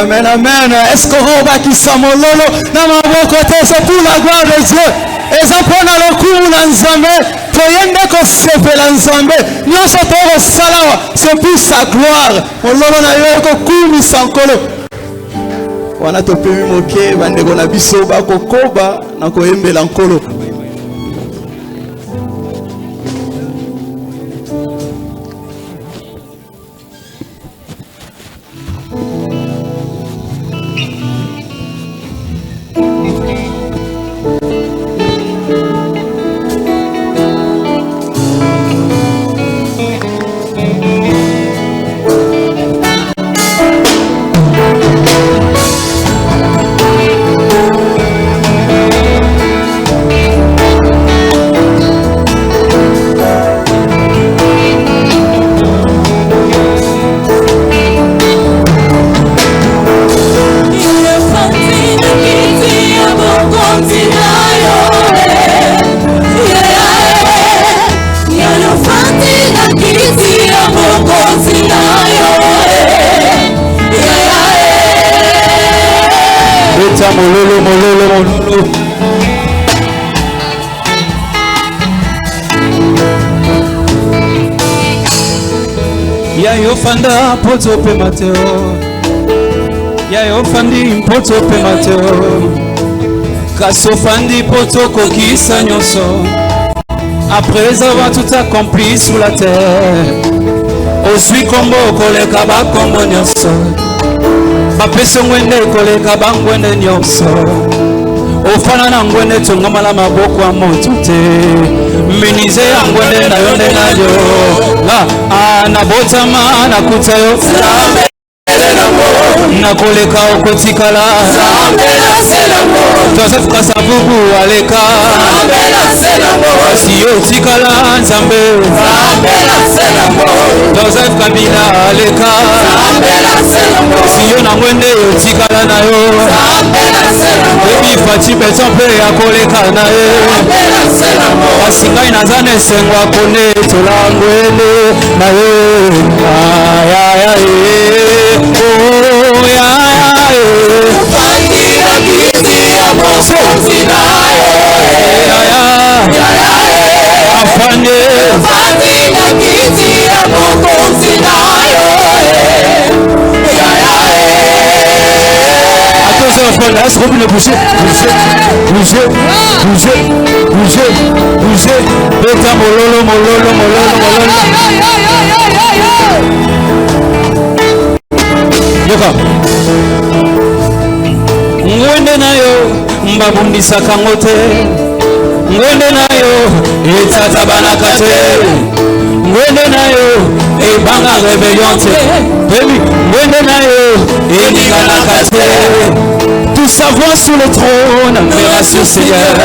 Amen, amen. Est-ce qu'on va qui s'amololo? Dans ma bon côté, c'est pour la gloire de Dieu. Et ça prend le coup l'ensemble. Toyende ko sefe l'ensemble. Nous sommes au salawa. C'est pour sa gloire. Mololo na yo ko kumi sankolo. Wana to pe moke bandeko na biso ba kokoba na ko yembela nkolo. Mololo. Ya yo fanda poto pe mateo. Ya yo fandi poto pe mateo. Kaso fandi poto kokisa nyoso. Après avoir tout accompli sur la terre. Osui kombo koleka ba kombo nyoso. Bapeso ngwende koleka ba ngwende nyoso. Ofana na ngwende tongomala maboko a moto te. Minize ya ngwende na yonde na yo. Na botama na kutayo. Na koleka okotikala. Joseph Kasavubu aleka. Siyo tikala nzambe. Joseph Kabila aleka. Siyo na ngwende otikala na yo. Ebi fati beton pe ya koleka na ye. Asingai na zane sengwa kone tola ngwende na yo. Oh ya Fandira kiti ya mokozi na yo. Afande Fandira kiti ya mokozi na yo. Attention, là, se roule le bouger. Beta mololo. Yoka. Ngwende na yo, mbabundisa kangote. Ngwende na yo, etata banakate. Ngwende na yo, ebanga rebellionte. Baby, ngwende na yo, eniganakate. Tout savoir sur le trône, merci Seigneur.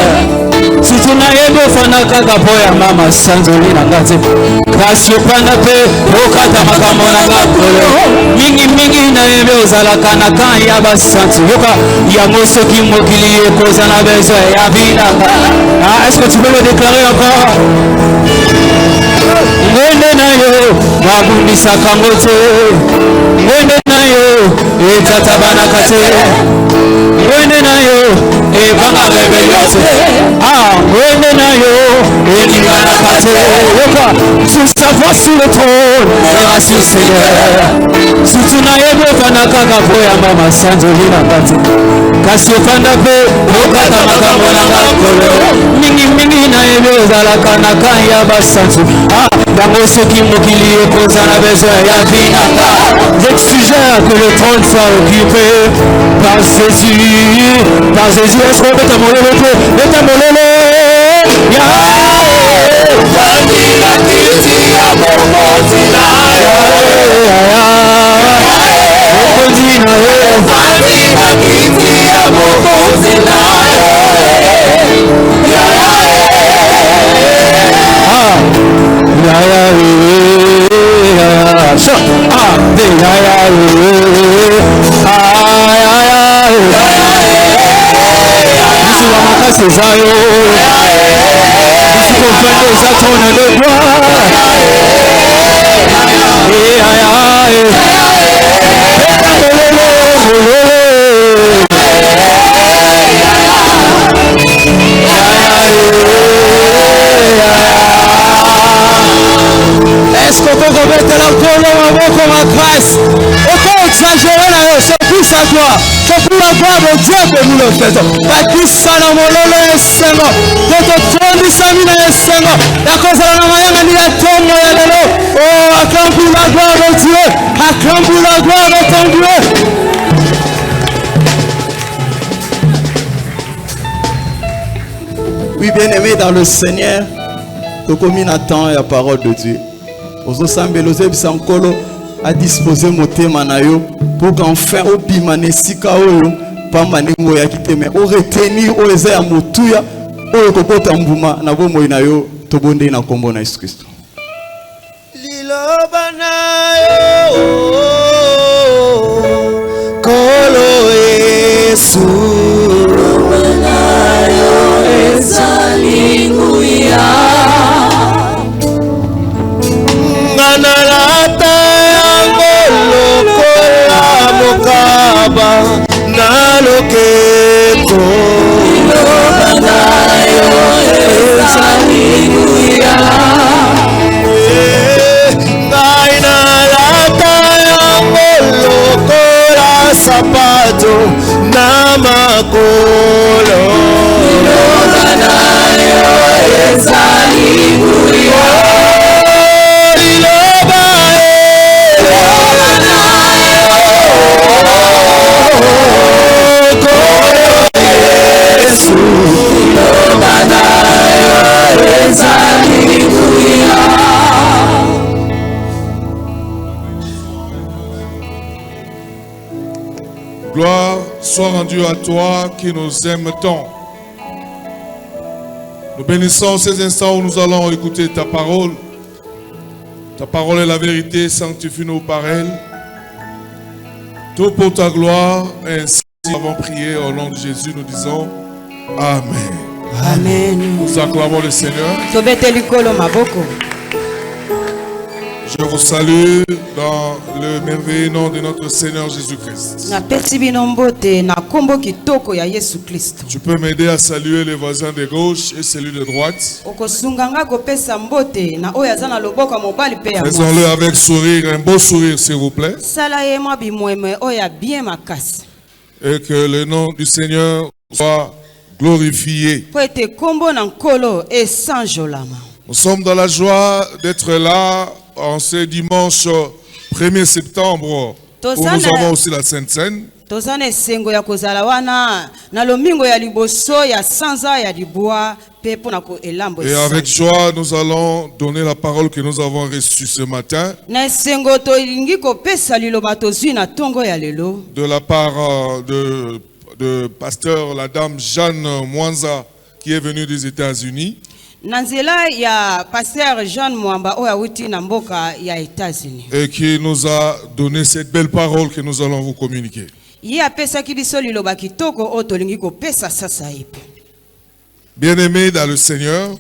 Si tu n'as pas fait un boya mama sanzoli nangate. Kasio panape, okata makamona ngakolo. Mingi na ebe ozalaka na kan ya basantu. Yoka ya moso ki mokili ekoza na besoin ya binaka. Est-ce que tu peux me déclarer encore? Ngwende na yo, mabundisa kangote. Ngwende na yo, etata banakate. Ngwende na yo, ebanga rebellionte. Ngwende na yo, eniganakate. Yoka, tout savoir sur le trône, merci Seigneur. Si tu n'as pas fanaka boya mama sanzoli nangate. Kasio pandape, okata makamona ngakolo. Mingi na ebe ozalaka na kan ya basantu. Dango soki mokili ekoza na besoin ya binaka. Je suggère que le trône soit occupé par Jésus. Par Jésus, est-ce qu'on peut t'amolele? Fandira kiti ya mokozi na yo. Fandira kiti ya mokozi na yo. Cesario, si comprendo Satone le gloire. gloire. C'est pour la gloire de Dieu que nous le faisons. Bakisa na mololo esengo. Toto tondi samina esengo. Yakozala na mayanga ni ya tongo ya lelo. Oh, acclame pour la gloire de Dieu. Acclame pour la gloire de ton Dieu. Oui, bien-aimés dans le Seigneur, tokomi na temps ya parole de Dieu. Ozo sambelo zebisa nkolo a disposer motema na yo pour qu'enfin obima nesika oyo pamba ningo ya kiteme o retenir o eza ya motuya oyo kokota mbuma na bomoi na yo tobonde na kombo na Yesu Kristo. Liloba na yo kolo Yesu liloba na yo ezalinguya nganalata yango lokola mokaba na loketo liloba na yo ezalinguya ngai nalata yango lokola sapato na makolo liloba na yo ezalinguya Gloire soit rendue à toi qui nous aimes tant. Nous bénissons ces instants où nous allons écouter ta parole. Ta parole est la vérité, sanctifie-nous par elle. Tout pour ta gloire, ainsi nous avons prié au nom de Jésus, nous disons Amen. Amen. Nous acclamons le Seigneur. Je vous salue dans le merveilleux nom de notre Seigneur Jésus-Christ. Tu peux m'aider à saluer les voisins de gauche et celui de droite. Faisons-le avec sourire, un beau sourire s'il vous plaît. Et que le nom du Seigneur soit glorifié. Nous sommes dans la joie d'être là en ce dimanche 1er septembre où nous avons aussi la Sainte Seine. Et avec joie, nous allons donner la parole que nous avons reçue ce matin de la part de pasteur, la dame Jeanne Mwanza, qui est venue des États-Unis. Et qui nous a donné cette belle parole que nous allons vous communiquer. Bien-aimés dans le Seigneur,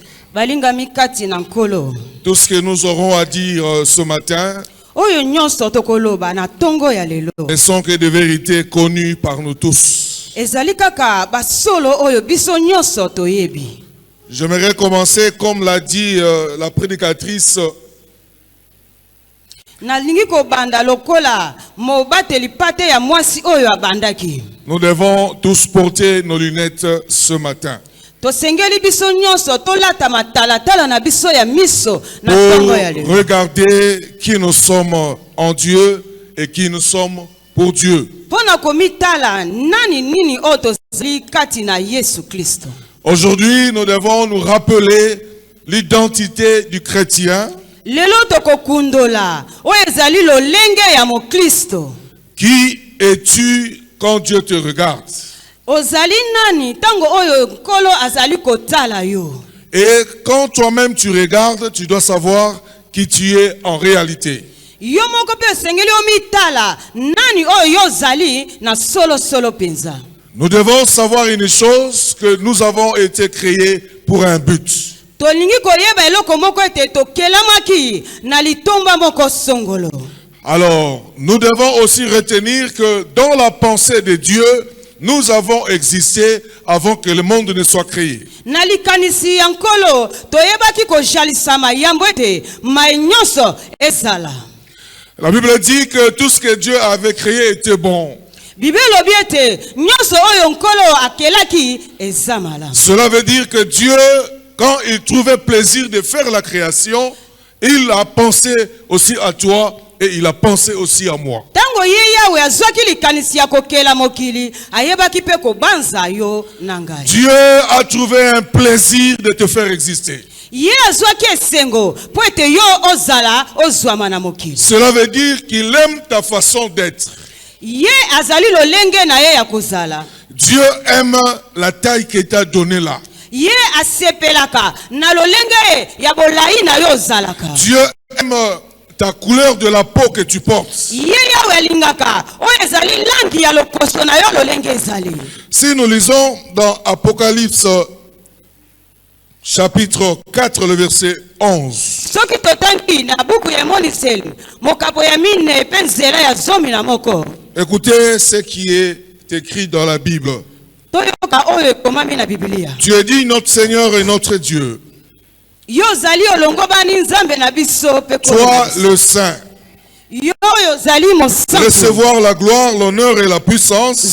tout ce que nous aurons à dire ce matin ne sont que des vérités connues par nous tous. J'aimerais commencer comme l'a dit la prédicatrice. Nous devons tous porter nos lunettes ce matin pour regarder qui nous sommes en Dieu et qui nous sommes pour Dieu. Aujourd'hui, nous devons nous rappeler l'identité du chrétien. Qui es-tu quand Dieu te regarde? Et quand toi-même tu regardes, tu dois savoir qui tu es en réalité. Nous devons savoir une chose, que nous avons été créés pour un but. Alors, nous devons aussi retenir que dans la pensée de Dieu, nous avons existé avant que le monde ne soit créé. La Bible dit que tout ce que Dieu avait créé était bon. Cela veut dire que Dieu, quand il trouvait plaisir de faire la création, il a pensé aussi à toi et il a pensé aussi à moi. Dieu a trouvé un plaisir de te faire exister. Cela veut dire qu'il aime ta façon d'être. Dieu aime la taille qu'il t'a donnée là. Dieu aime ta couleur de la peau que tu portes. Si nous lisons dans Apocalypse chapitre 4, le verset 11. Écoutez ce qui est écrit dans la Bible. Tu as dit notre Seigneur et notre Dieu. Toi le Saint. Recevoir la gloire, l'honneur et la puissance.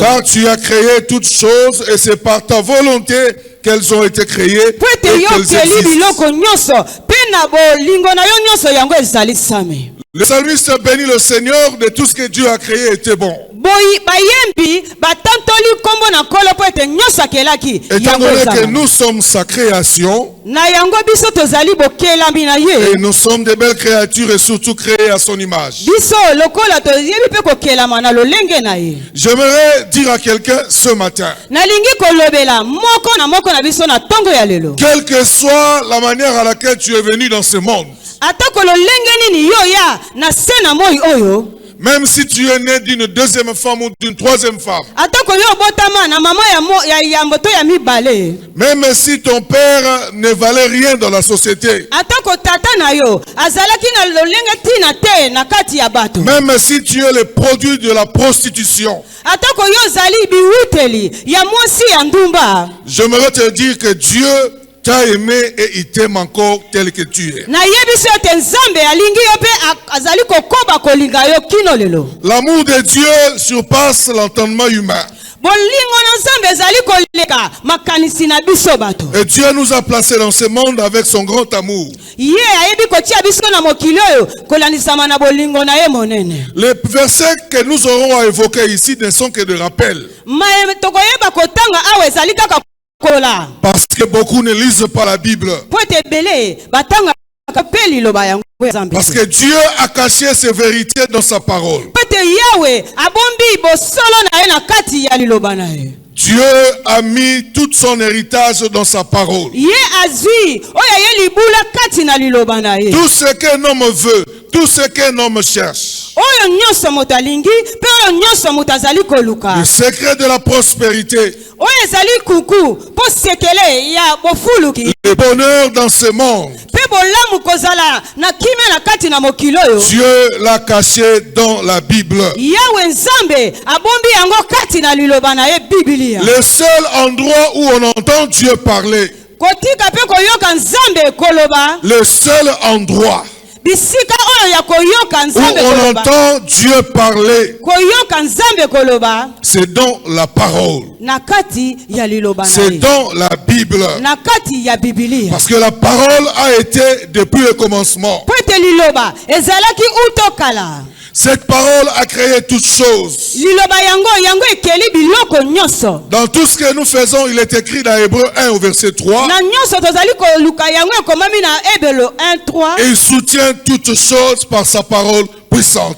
Car tu as créé toutes choses et c'est par ta volonté qu'elles ont été créées et qu'elles existent. Le psalmiste bénit le Seigneur de tout ce que Dieu a créé était bon. Étant donné que nous sommes sa création, et nous sommes des belles créatures et surtout créées à son image. J'aimerais dire à quelqu'un ce matin, quelle que soit la manière à laquelle tu es venu dans ce monde, même si tu es né d'une deuxième femme ou d'une troisième femme, même si ton père ne valait rien dans la société, même si tu es le produit de la prostitution, j'aimerais te dire que Dieu t'a aimé et il t'aime encore tel que tu es. L'amour de Dieu surpasse l'entendement humain. Et Dieu nous a placés dans ce monde avec son grand amour. Les versets que nous aurons à évoquer ici ne sont que des rappels. Parce que beaucoup ne lisent pas la Bible. Parce que Dieu a caché ses vérités dans sa parole. Dieu a mis tout son héritage dans sa parole. Tout ce qu'un homme veut, tout ce qu'un homme cherche, le secret de la prospérité, le bonheur dans ce monde, Dieu l'a caché dans la Bible. Le seul endroit où on entend Dieu parler, le seul endroit où on entend Dieu parler, c'est dans la parole. C'est dans la Bible. Parce que la parole a été depuis le commencement. Cette parole a créé toutes choses. Dans tout ce que nous faisons, il est écrit dans Hébreux 1 au verset 3. Et il soutient toutes choses par sa parole puissante.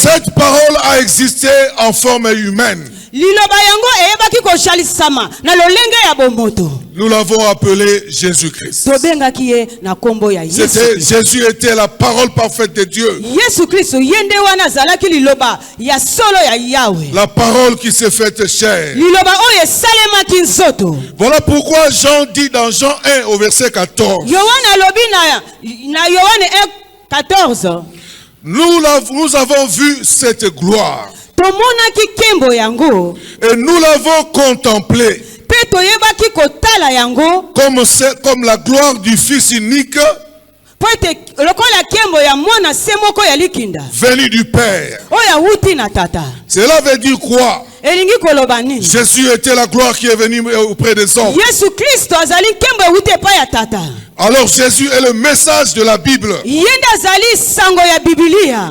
Cette parole a existé en forme humaine. Nous l'avons appelé Jésus-Christ. Jésus était la parole parfaite de Dieu. La parole qui s'est faite chair. Voilà pourquoi Jean dit dans Jean 1 au verset 14. Nous avons vu cette gloire. Et nous l'avons contemplé comme la gloire du Fils unique venu du Père. Cela veut dire quoi? Jésus était la gloire qui est venue auprès des hommes. Alors Jésus est le message de la Bible.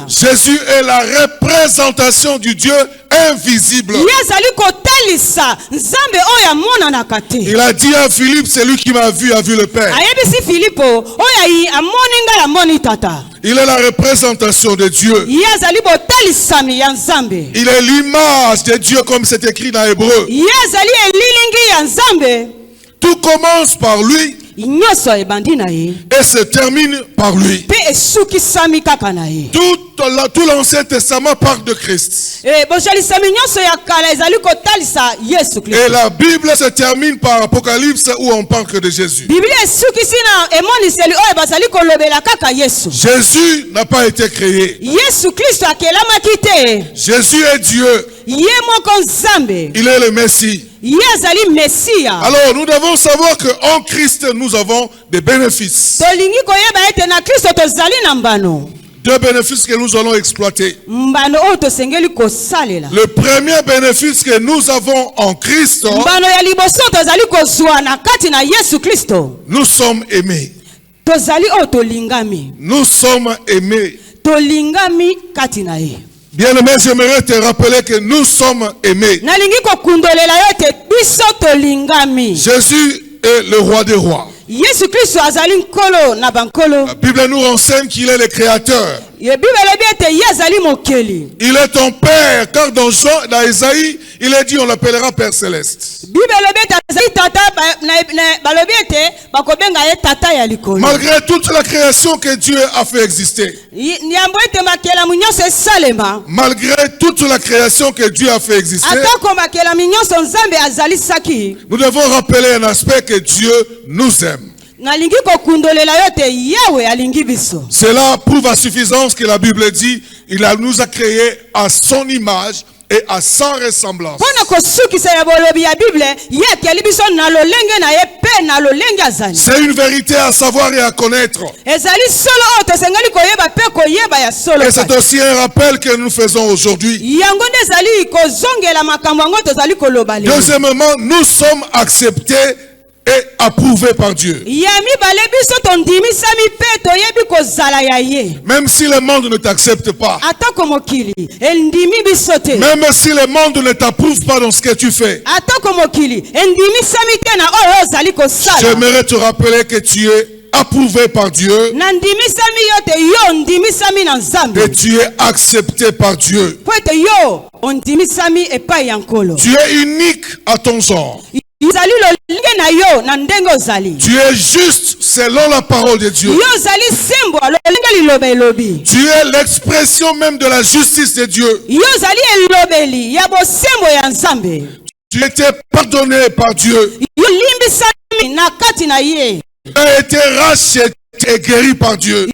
Jésus est la représentation du Dieu invisible. Il a dit à Philippe, celui qui m'a vu a vu le Père. Il est la représentation de Dieu. Il est l'image de Dieu comme c'est écrit dans Hébreu. Tout commence par lui et se termine par lui. Tout l'Ancien Testament parle de Christ. Et la Bible se termine par Apocalypse où on parle que de Jésus. Jésus n'a pas été créé. Jésus est Dieu. Il est le Messie. Alors nous devons savoir qu'en Christ nous avons des bénéfices. Deux bénéfices que nous allons exploiter. Le premier bénéfice que nous avons en Christ, nous sommes aimés. Nous sommes aimés. Bien-aimé, j'aimerais te rappeler que nous sommes aimés. Jésus est le roi des rois. La Bible nous renseigne qu'il est le créateur. Il est ton père, car dans Isaïe, il est dit on l'appellera Père Céleste. Malgré toute la création que Dieu a fait exister. Malgré toute la création que Dieu a fait exister. Nous devons rappeler un aspect que Dieu nous aime. Cela prouve à suffisance que la Bible dit il nous a créés à son image et à sa ressemblance. C'est une vérité à savoir et à connaître. Et c'est aussi un rappel que nous faisons aujourd'hui. Deuxièmement, nous sommes acceptés et approuvé par Dieu. Même si le monde ne t'accepte pas. Même si le monde ne t'approuve pas dans ce que tu fais. J'aimerais te rappeler que tu es approuvé par Dieu. Et tu es accepté par Dieu. Tu es unique à ton genre. Tu es juste selon la parole de Dieu. Tu es l'expression même de la justice de Dieu. Tu as été pardonné par Dieu. Tu as été racheté et guéri par Dieu.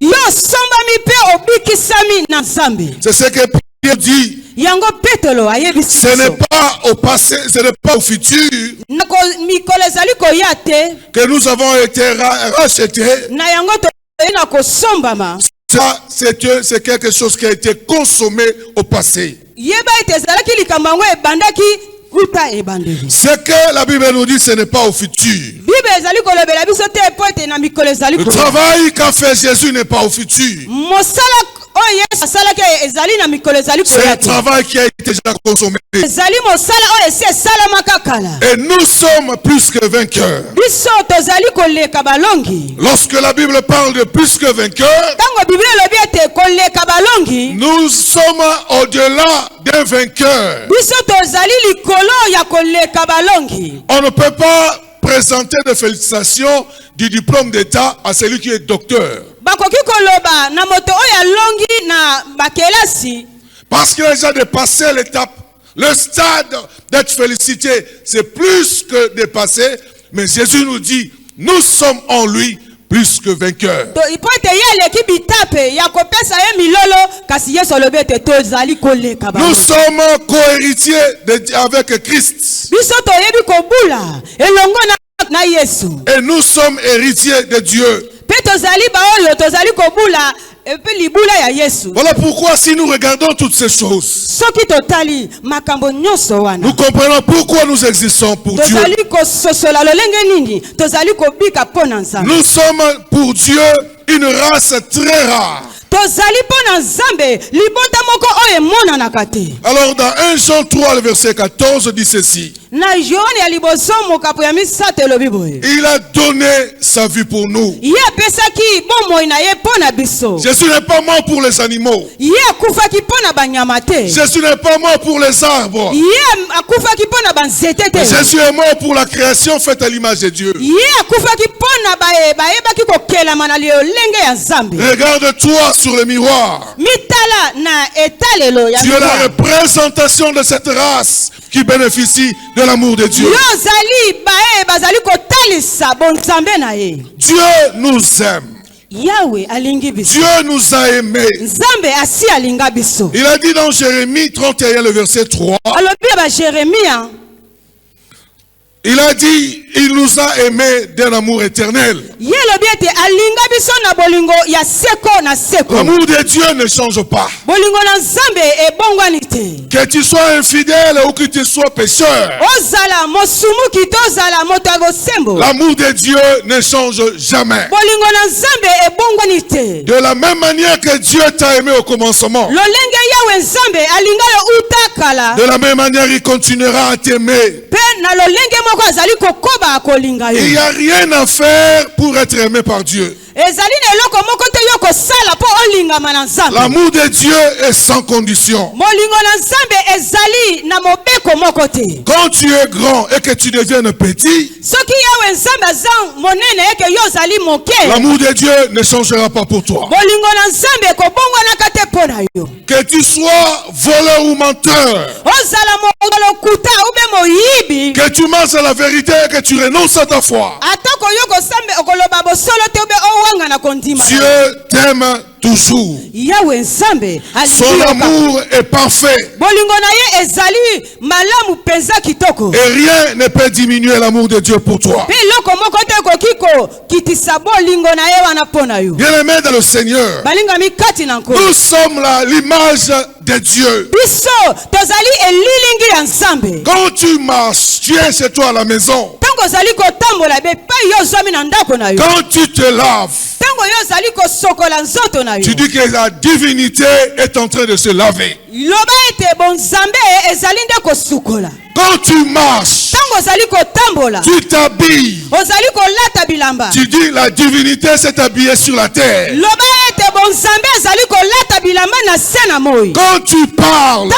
C'est ce que Pierre dit. Ce n'est pas au passé, ce n'est pas au futur que nous avons été rachetés. Ça, c'est quelque chose qui a été consommé au passé. Ce que la Bible nous dit, ce n'est pas au futur. Le travail qu'a fait Jésus n'est pas au futur. C'est un travail qui a été déjà consommé. Et nous sommes plus que vainqueurs. Lorsque la Bible parle de plus que vainqueurs, nous sommes au-delà d'un vainqueur. On ne peut pas présenter de félicitations du diplôme d'État à celui qui est docteur. Parce qu'il a déjà dépassé l'étape. Le stade d'être félicité, c'est plus que dépassé. Mais Jésus nous dit, nous sommes en lui plus que vainqueurs. Nous sommes co-héritiers avec Christ. Et nous sommes héritiers de Dieu. Voilà pourquoi si nous regardons toutes ces choses, nous comprenons pourquoi nous existons pour Dieu. Nous sommes pour Dieu une race très rare. Alors dans 1 Jean 3, le verset 14 dit ceci. Il a donné sa vie pour nous. Jésus n'est pas mort pour les animaux. Jésus n'est pas mort pour les arbres. Mais Jésus est mort pour la création faite à l'image de Dieu. Regarde-toi sur le miroir. Tu es la représentation de cette race qui bénéficie de l'amour de Dieu. Dieu nous aime. Dieu nous a aimés. Il a dit dans Jérémie 31, le verset 3. Il a dit, il nous a aimés d'un amour éternel. L'amour de Dieu ne change pas. Que tu sois infidèle ou que tu sois pécheur, l'amour de Dieu ne change jamais. De la même manière que Dieu t'a aimé au commencement, de la même manière il continuera à t'aimer. Il n'y a rien à faire pour être aimé par Dieu. L'amour de Dieu est sans condition. Quand tu es grand et que tu deviens petit, l'amour de Dieu ne changera pas pour toi. Que tu sois voleur ou menteur, que tu marches à la vérité et que tu renonces à ta foi, Dieu t'aime toujours. Son amour est parfait. Et rien ne peut diminuer l'amour de Dieu pour toi. Bien-aimés dans le Seigneur, nous sommes l'image de Dieu. Quand tu marches, tu es chez toi à la maison. Quand tu te laves, tu dis que la divinité est en train de se laver. Quand tu marches, tu t'habilles. Tu dis la divinité s'est habillée sur la terre. Quand tu parles,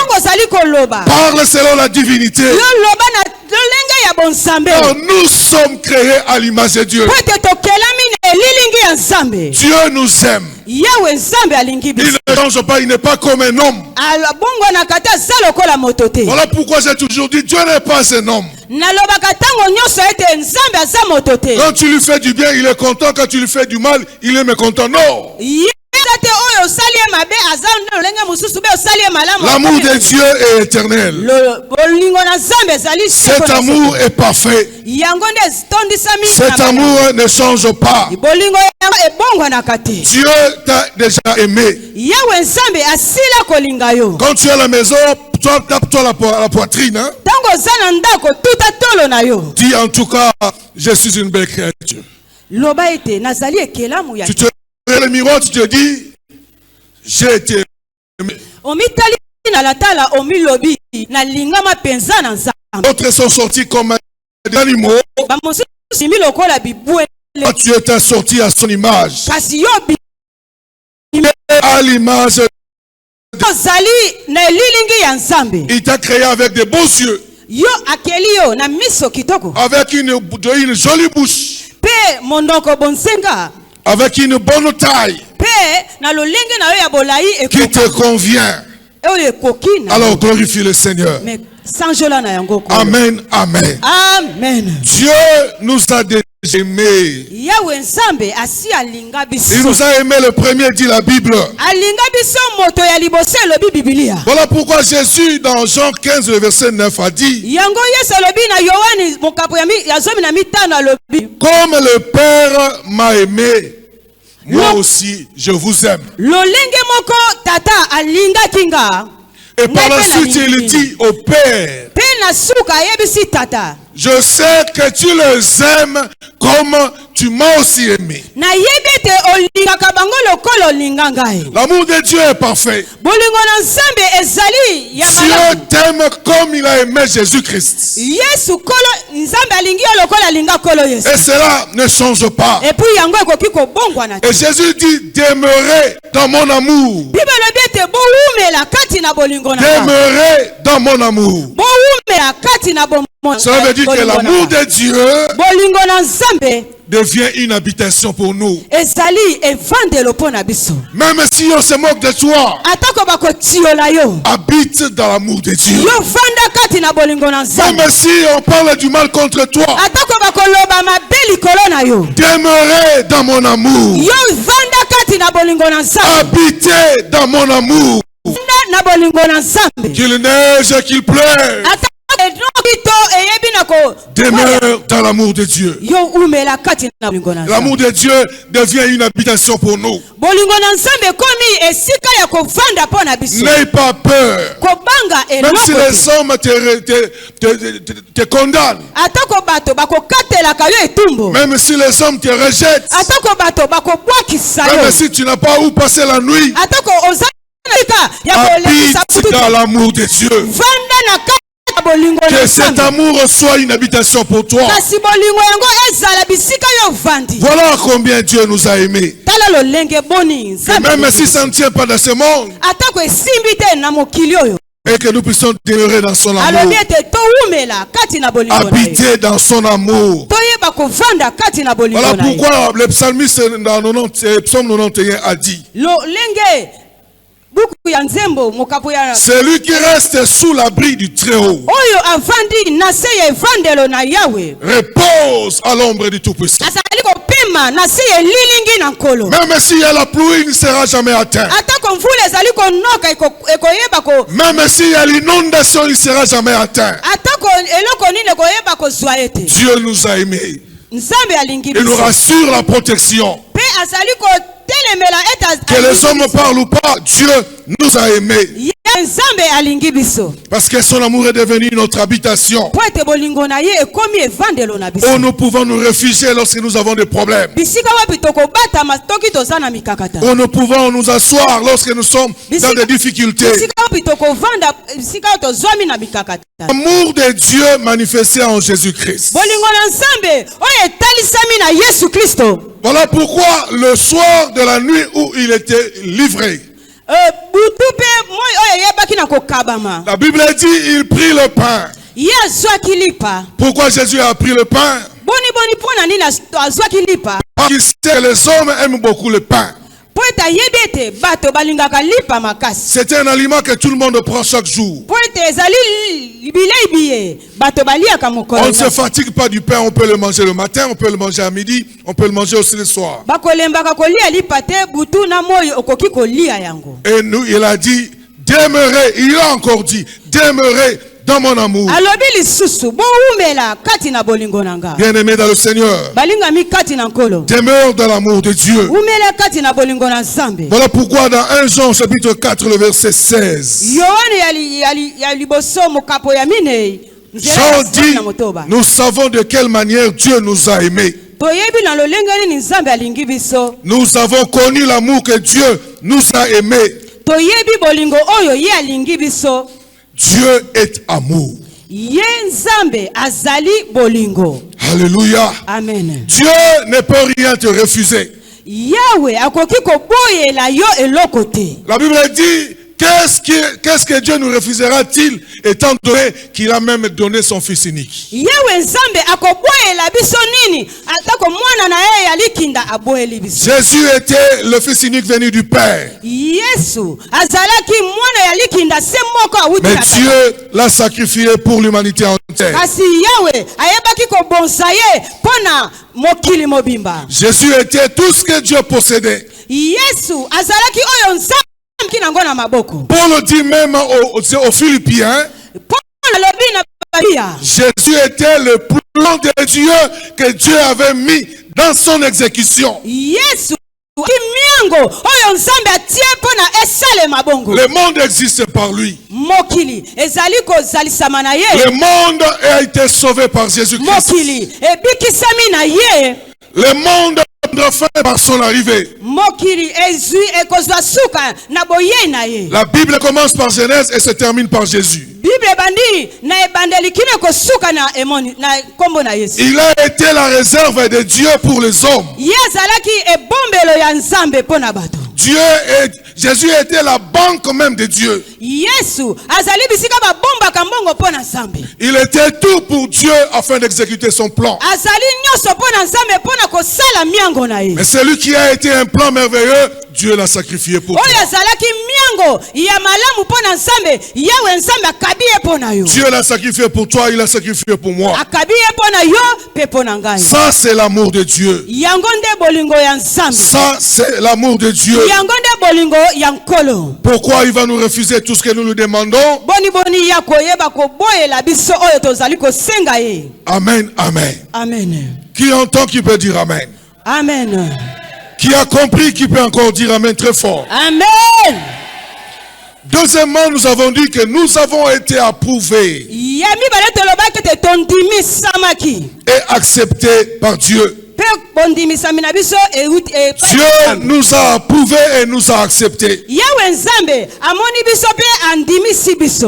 parle selon la divinité. Oh, nous sommes créés à l'image de Dieu. Dieu nous aime. Il ne change pas, il n'est pas comme un homme. Voilà pourquoi j'ai toujours dit, Dieu n'est pas un homme. Quand tu lui fais du bien, il est content. Quand tu lui fais du mal, il est mécontent. Non. L'amour de Dieu est éternel. Cet amour est parfait. Cet amour ne change pas. Dieu t'a déjà aimé. Quand tu es à la maison, toi, tape-toi la poitrine. Hein? Dis en tout cas, je suis une belle créature. Tu te regardes le miroir, tu te dis, j'ai été aimé. D'autres sont sortis comme des animaux. Quand tu étais sorti à son image, à l'image de il t'a créé avec des beaux yeux, avec une jolie bouche, avec une bonne taille qui te convient. Alors glorifie le Seigneur. Amen, amen. Amen. Dieu nous a déjà aimés. Il nous a aimés le premier, dit la Bible. Voilà pourquoi Jésus dans Jean 15 le verset 9 a dit, comme le Père m'a aimé, moi aussi je vous aime. Lolenge moko tata alinga kinga. Et par la suite il dit au Père, Pena suka yebisi tata. je sais que tu les aimes comme tu m'as aussi aimé. Na yebete olinga kabango lokolo linga ngai. L'amour de Dieu est parfait. Bolingo na Nzambe ezali ya Dieu malamu. t'aime comme il a aimé Jésus-Christ. Yesu kolo Nzambe alingi lokola linga kolo Yesu. Et cela ne change pas. Et puis yango ekoki kobongwa na. Et Jésus dit, demeurez dans mon amour. Bible bete bo umela kati na bolingo na. Demeurez dans mon amour. Bo umela kati na bolingo. Cela veut dire que l'amour de Dieu bolingo na Nzambe devient une habitation pour nous. ezali evandelo pona biso. Même si on se moque de toi, Atako bako tiola yo. habite dans l'amour de Dieu. Yo vanda kati na bolingo na Nzambe. Même si on parle du mal contre toi, Atako bako loba mabe likolo na yo. demeurez dans mon amour. Yo vanda kati na bolingo na Nzambe. Habitez dans mon amour. Vanda na bolingo na Nzambe. Qu'il neige, qu'il pleure, Atako edokito eyebi nako. demeure dans l'amour de Dieu. Yo umela kati na bolingo na Nzambe. L'amour de Dieu devient une habitation pour nous. Bolingo na Nzambe komi esika ya kovanda pona biso. N'aie pas peur. Kobanga Même si eloko. les hommes te condamnent, Atako bato bako katela kayo etumbo. même si les hommes te rejettent, Atako bato bako bwakisa même yo. si tu n'as pas où passer la nuit, Atako ozalika ya kolekisa habite butu. dans l'amour de Dieu. Vanda na kati ya bolingo na Que cet Nzambe. amour soit une habitation pour toi. Kasi bolingo yango ezala bisika yo vandi. Voilà combien Dieu nous a aimés. Tala lolenge boni Et Nzambe. même si ça ne tient pas dans ce monde, Atako esimbi te na mokili oyo. et que nous puissions demeurer dans son amour, Alobi ete toumela kati na bolingo na ye. habiter dans son amour. Toyeba kovanda kati na bolingo Voilà na ye. pourquoi le psalmiste dans Psaume 91 a dit, Lolenge buku ya nzembo mokapo ya celui qui reste sous l'abri du Très-Haut oyo avandi na se ya evandelo na Yawe. repose à l'ombre du Tout-Puissant. Azali kopema na se ya lilingi na nkolo. Même s'il y a la pluie, il ne sera jamais atteint. Atako mvula ezali konoka ekoyeba ko. Même s'il y a l'inondation, il ne sera jamais atteint. Atako eloko nini ekoyeba kozwa ete. Dieu nous a aimés. Nzambe alingi Il nous biso. rassure la protection. Pe azali kotelemela ete. Que les hommes parlent ou pas, Dieu nous a aimés. Nzambe alingi biso. Parce que son amour est devenu notre habitation. Po ete bolingo na ye ekomi evandelo na biso. Où nous pouvons nous réfugier lorsque nous avons des problèmes. Bisika wapi tokobatama toki toza na mikakata. Où nous pouvons nous asseoir lorsque nous sommes dans des difficultés. Bisika wapi tokovanda bisika tozwami na mikakata. L'amour de Dieu manifesté en Jésus-Christ. Bolingo na Nzambe oyo etalisami na Yesu Kristo. Voilà pourquoi le soir de la nuit où il était livré, Butu pe moi oyo yebaki na kokabama. la Bible dit il prit le pain. Ye azwaki lipa. Pourquoi Jésus a pris le pain? Boni pona nini azwaki lipa. Parce qu'il sait que les hommes aiment beaucoup le pain. Po ete ayebi ete bato balingaka lipa makasi. C'est un aliment que tout le monde prend chaque jour. Po ete ezali bilei biye bato baliaka mokolo. On ne se fatigue pas du pain, on peut le manger le matin, on peut le manger à midi, on peut le manger aussi le soir. Bakolembaka kolia lipa te butu na moi okoki kolia yango. Et nous, il a dit, demeurez, il a encore dit, demeurez dans mon amour. Alobi lisusu bo umela kati na bolingo nanga. Bien-aimé dans le Seigneur, Balinga mi kati na nkolo. demeure dans l'amour de Dieu. Umela kati na bolingo na Nzambe. Voilà pourquoi dans 1 Jean chapitre 4, le verset 16, Yohane ya liboso mokapo ya minei. Jean dit, nous savons de quelle manière Dieu nous a aimés. Toyebi na lolenge nini Nzambe alingi biso. Nous avons connu l'amour que Dieu nous a aimés. Toyebi bolingo oyo ye alingi biso. Dieu est amour. Ye Nzambe azali bolingo. Alléluia. Amen. Dieu ne peut rien te refuser. Yahweh akoki koboyela yo eloko te. La Bible dit, qu'est-ce que Dieu nous refusera-t-il étant donné qu'il a même donné son fils unique? Yahweh Nzambe akoboyela biso nini atako mwana na ye alikinda aboyeli biso. Jésus était le fils unique venu du Père. Yesu azalaki mwana ya likinda se moko awuti Mais na Dieu l'a sacrifié pour l'humanité entière. kasi Yahweh ayebaki kobonza ye pona mokili mobimba. Jésus était tout ce que Dieu possédait. Yesu azalaki oyo Nzambe kinango na maboko. Paul dit même aux Philippiens, Paul alobi na Biblia. Jésus était le plan de Dieu que Dieu avait mis dans son exécution. Yesu Le monde existe par lui. Le monde a été sauvé par Jésus-Christ. Le monde prendra fin par son arrivée. La Bible commence par Genèse et se termine par Jésus. Il a été la réserve de Dieu pour les hommes. Jésus était la banque même de Dieu. Il était tout pour Dieu afin d'exécuter son plan. Mais celui qui a été un plan merveilleux, Dieu l'a sacrifié pour toi. Dieu l'a sacrifié pour toi, il l'a sacrifié pour moi. Ça c'est l'amour de Dieu. Ça c'est l'amour de Dieu. Pourquoi il va nous refuser tout ce que nous lui demandons? Amen, amen. Amen. Qui entend, qui peut dire amen? Amen. Qui a compris, qui peut encore dire amen très fort? Amen. Deuxièmement, nous avons dit que nous avons été approuvés et acceptés par Dieu. Dieu nous a approuvés et nous a acceptés.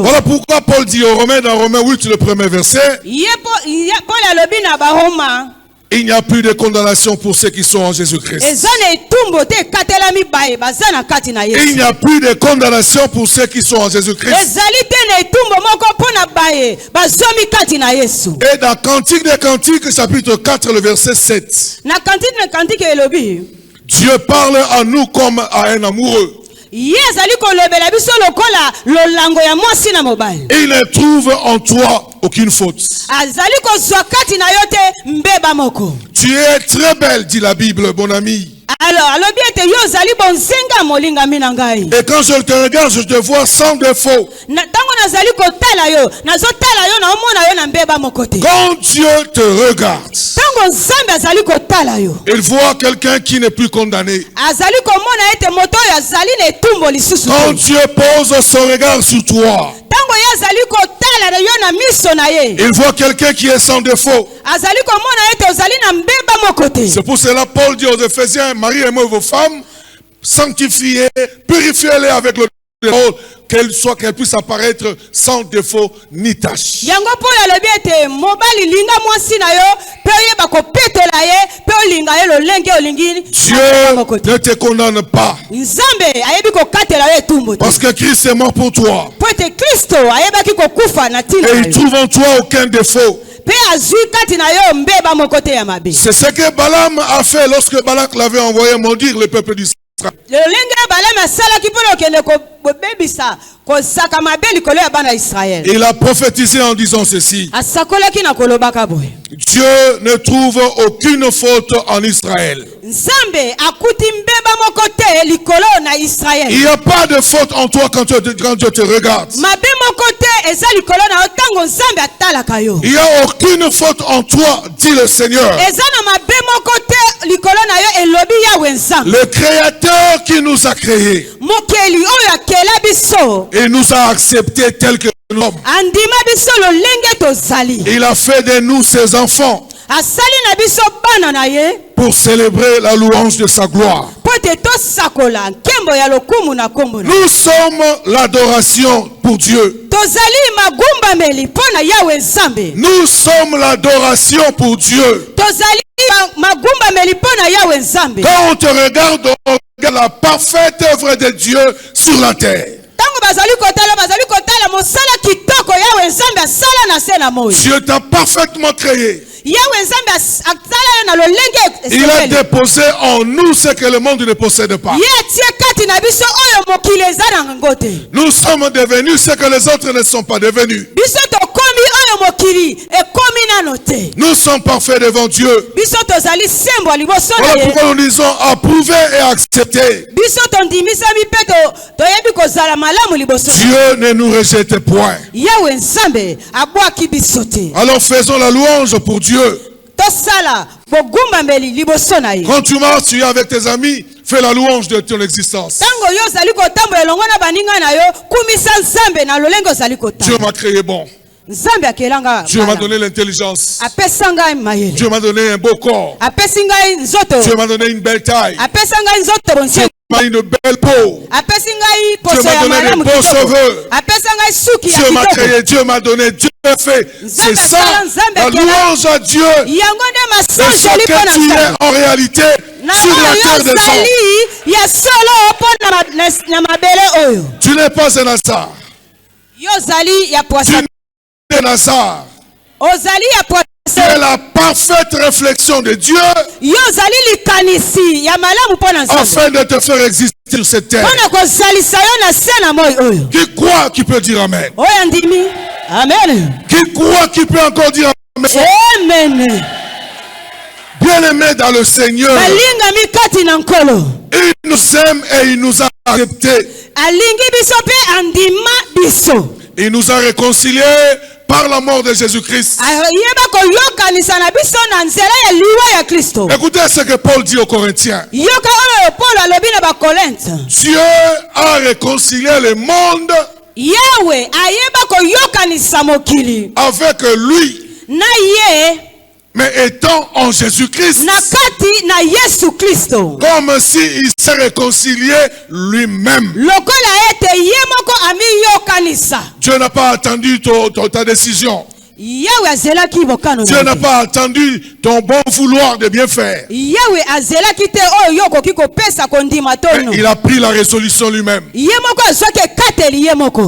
Voilà pourquoi Paul dit aux Romains dans Romains 8, le premier verset, il n'y a plus de condamnation pour ceux qui sont en Jésus-Christ. Il n'y a plus de condamnation pour ceux qui sont en Jésus-Christ. Et dans Cantique des Cantiques, chapitre 4, le verset 7, Dieu parle à nous comme à un amoureux. Il ne trouve en toi aucune faute. Tu es très belle, dit la Bible, mon ami. Et quand je te regarde, je te vois sans défaut. Quand Dieu te regarde, il voit quelqu'un qui n'est plus condamné. Quand Dieu pose son regard sur toi, il voit quelqu'un qui est sans défaut. C'est pour cela Paul dit aux Éphésiens, mariez-moi vos femmes, sanctifiez, purifiez-les avec le qu'elles puissent apparaître sans défaut ni tache. Dieu ne te condamne pas. Parce que Christ est mort pour toi. Et il trouve en toi aucun défaut. C'est ce que Balaam a fait lorsque Balak l'avait envoyé maudire le peuple d'Israël. Il a prophétisé en disant ceci. Dieu ne trouve aucune faute en Israël. Il n'y a pas de faute en toi quand Dieu te regarde. Il n'y a aucune faute en toi, dit le Seigneur. Le Créateur qui nous a créés. Il nous a acceptés tels que nous sommes. Il a fait de nous ses enfants pour célébrer la louange de sa gloire. Nous sommes l'adoration pour Dieu. Nous sommes l'adoration pour Dieu. Quand on te regarde, on regarde la parfaite œuvre de Dieu sur la terre. Dieu t'a parfaitement créé. Il a déposé en nous ce que le monde ne possède pas. Nous sommes devenus ce que les autres ne sont pas devenus. Nous sommes parfaits devant Dieu. Voilà pourquoi nous disons approuvé et accepté. Dieu ne nous rejette point. Alors faisons la louange pour Dieu. Quand tu marches, tu es avec tes amis, Fais la louange de ton existence. Dieu m'a créé bon. Dieu m'a donné l'intelligence. Dieu m'a donné un beau corps. Dieu m'a donné une belle taille. Dieu m'a une belle peau. Dieu m'a donné des beaux cheveux. Dieu m'a créé, Dieu m'a donné, Dieu m'a fait. C'est ça, la louange à Dieu. C'est ce que tu es en réalité sur la terre des hommes. Tu n'es pas un hasard. Tu n'es un hasard. Tu es la parfaite réflexion de Dieu afin de te faire exister sur cette terre. Qui croit qui peut dire Amen? Amen. Qui croit qui peut encore dire Amen? Bien-aimé dans le Seigneur, il nous aime et il nous a acceptés. Il nous a réconciliés par la mort de Jésus-Christ. Écoutez ce que Paul dit aux Corinthiens. Dieu a réconcilié le monde avec lui. Mais étant en Jésus-Christ, comme s'il s'est réconcilié lui-même. Dieu n'a pas attendu ta décision. Dieu n'a pas attendu ton bon vouloir de bien faire. Mais il a pris la résolution lui-même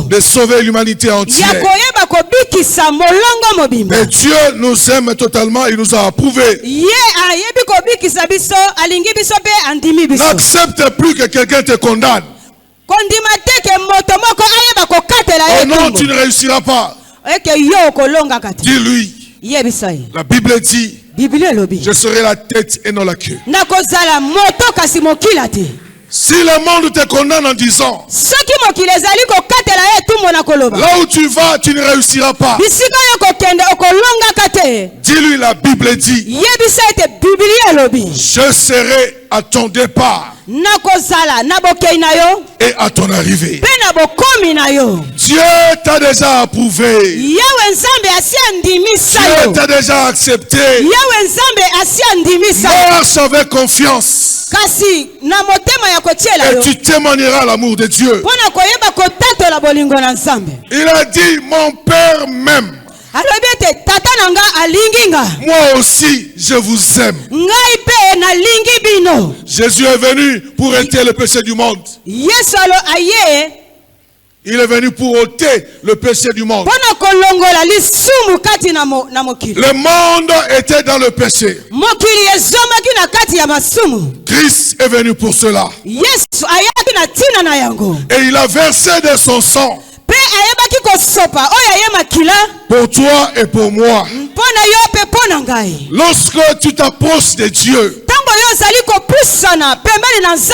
de sauver l'humanité entière. Mais Dieu nous aime totalement, il nous a approuvé. N'accepte plus que quelqu'un te condamne. Oh non, tu ne réussiras pas. Dis-lui. La Bible dit, je serai la tête et non la queue. Si le monde te condamne en disant, là où tu vas, tu ne réussiras pas. Dis-lui, la Bible dit, je serai à ton départ et à ton arrivée. Dieu t'a déjà approuvé. Dieu t'a déjà accepté. Marche avec confiance et tu témoigneras l'amour de Dieu. Il a dit, mon Père m'aime. Moi aussi, je vous aime. Jésus est venu pour ôter le péché du monde. Il est venu pour ôter le péché du monde. Le monde était dans le péché. Christ est venu pour cela. Et il a versé de son sang pour toi et pour moi. Lorsque tu t'approches de Dieu,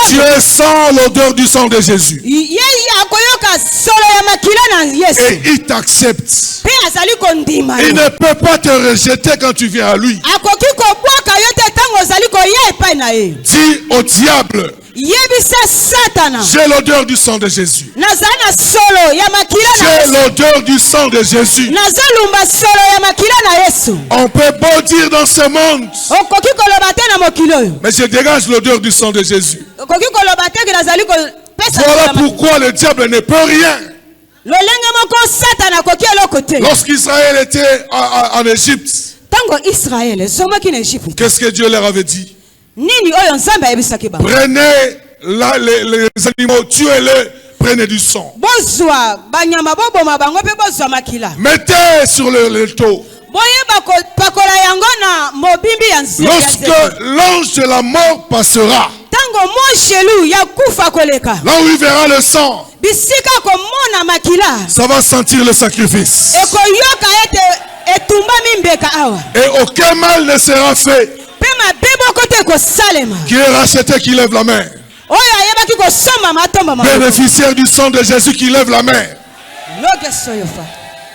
tu es sans l'odeur du sang de Jésus. Et il t'accepte. Il ne peut pas te rejeter quand tu viens à lui. Dis au diable, j'ai l'odeur du sang de Jésus. J'ai l'odeur du sang de Jésus. On peut beau dire dans ce monde, mais je dégage l'odeur du sang de Jésus. Voilà pourquoi le diable ne peut rien. Lorsqu'Israël était en Égypte, qu'est-ce que Dieu leur avait dit? Prenez les animaux, tuez-les, prenez du sang. Mettez sur le taux. Lorsque l'ange de la mort passera, là où il verra le sang, ça va sentir le sacrifice. Et aucun mal ne sera fait. Qui est racheté, qui lève la main. Bénéficiaire du sang de Jésus, qui lève la main.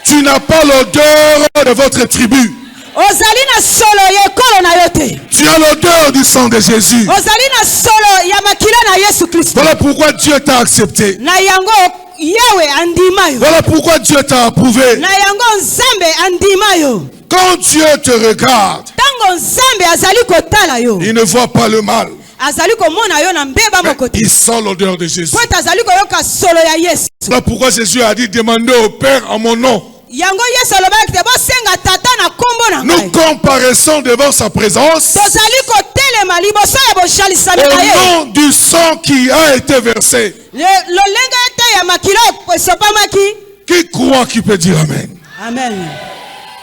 Tu n'as pas l'odeur de votre tribu. ozali na solo yekolo na yote. Tu as l'odeur du sang de Jésus. Ozali na solo ya makila na Yesu Kristo. Voilà pourquoi Dieu t'a accepté. Na yango Yawe andimayo. Voilà pourquoi Dieu t'a approuvé. Na yango Nzambe andimayo. Quand Dieu te regarde, Tango Nzambe azali kotala yo. il ne voit pas le mal. Azali komona yo na mbeba mokoti. Il sent l'odeur de Jésus. Kwa azali koyoka solo ya Yesu. Voilà pourquoi Jésus a dit demandez au Père en mon nom. Yango Yesu alobaki te bosenga tata na kombo na ngai. Nous comparaissons devant sa présence Tozali kotelema liboso ya boshalisami na ye. au nom du sang qui a été versé. Lolenga te ya makila esopamaki. Qui croit qui peut dire Amen? Amen.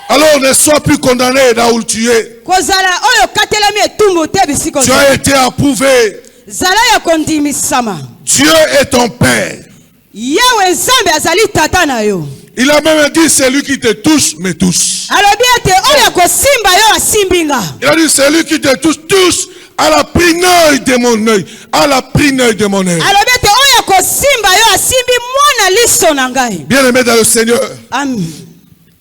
Alors ne sois plus condamné là où tu es. Kozala oyo katelemi etumbu te bisiko. Tu as été approuvé. Zala ya kondimisama. Dieu est ton Père. Yawe Nzambe azali tata na yo. Il a même dit celui qui te touche me touche. Alobi ete oyo kosimba yo asimbinga. Il a dit celui qui te touche touche à la prunelle de mon œil, à la prunelle de mon œil. Alobi ete oyo kosimba yo asimbi mwana liso na ngai. Bien-aimé dans le Seigneur, Amen.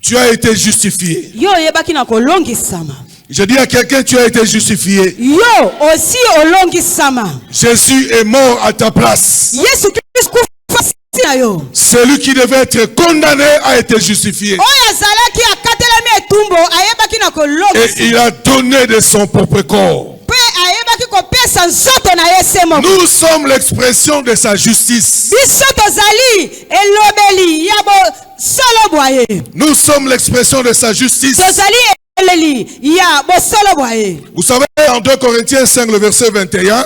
tu as été justifié. Yo yebaki na kolongisama. Je dis à quelqu'un, tu as été justifié. Yo aussi olongisama. Jésus est mort à ta place. Yesu Kristo kufa na yo. Celui qui devait être condamné a été justifié. Oyo azalaki akatelemi etumbu ayebaki na Et kolongisa. il a donné de son propre corps. Pe ayebaki kopesa nzoto na ye se moko. Nous sommes l'expression de sa justice. Biso tozali elobeli ya bo solo boye. Nous sommes l'expression de sa justice. Tozali eleli ya bo solo boye. Vous savez, en 2 Corinthiens 5, le verset 21,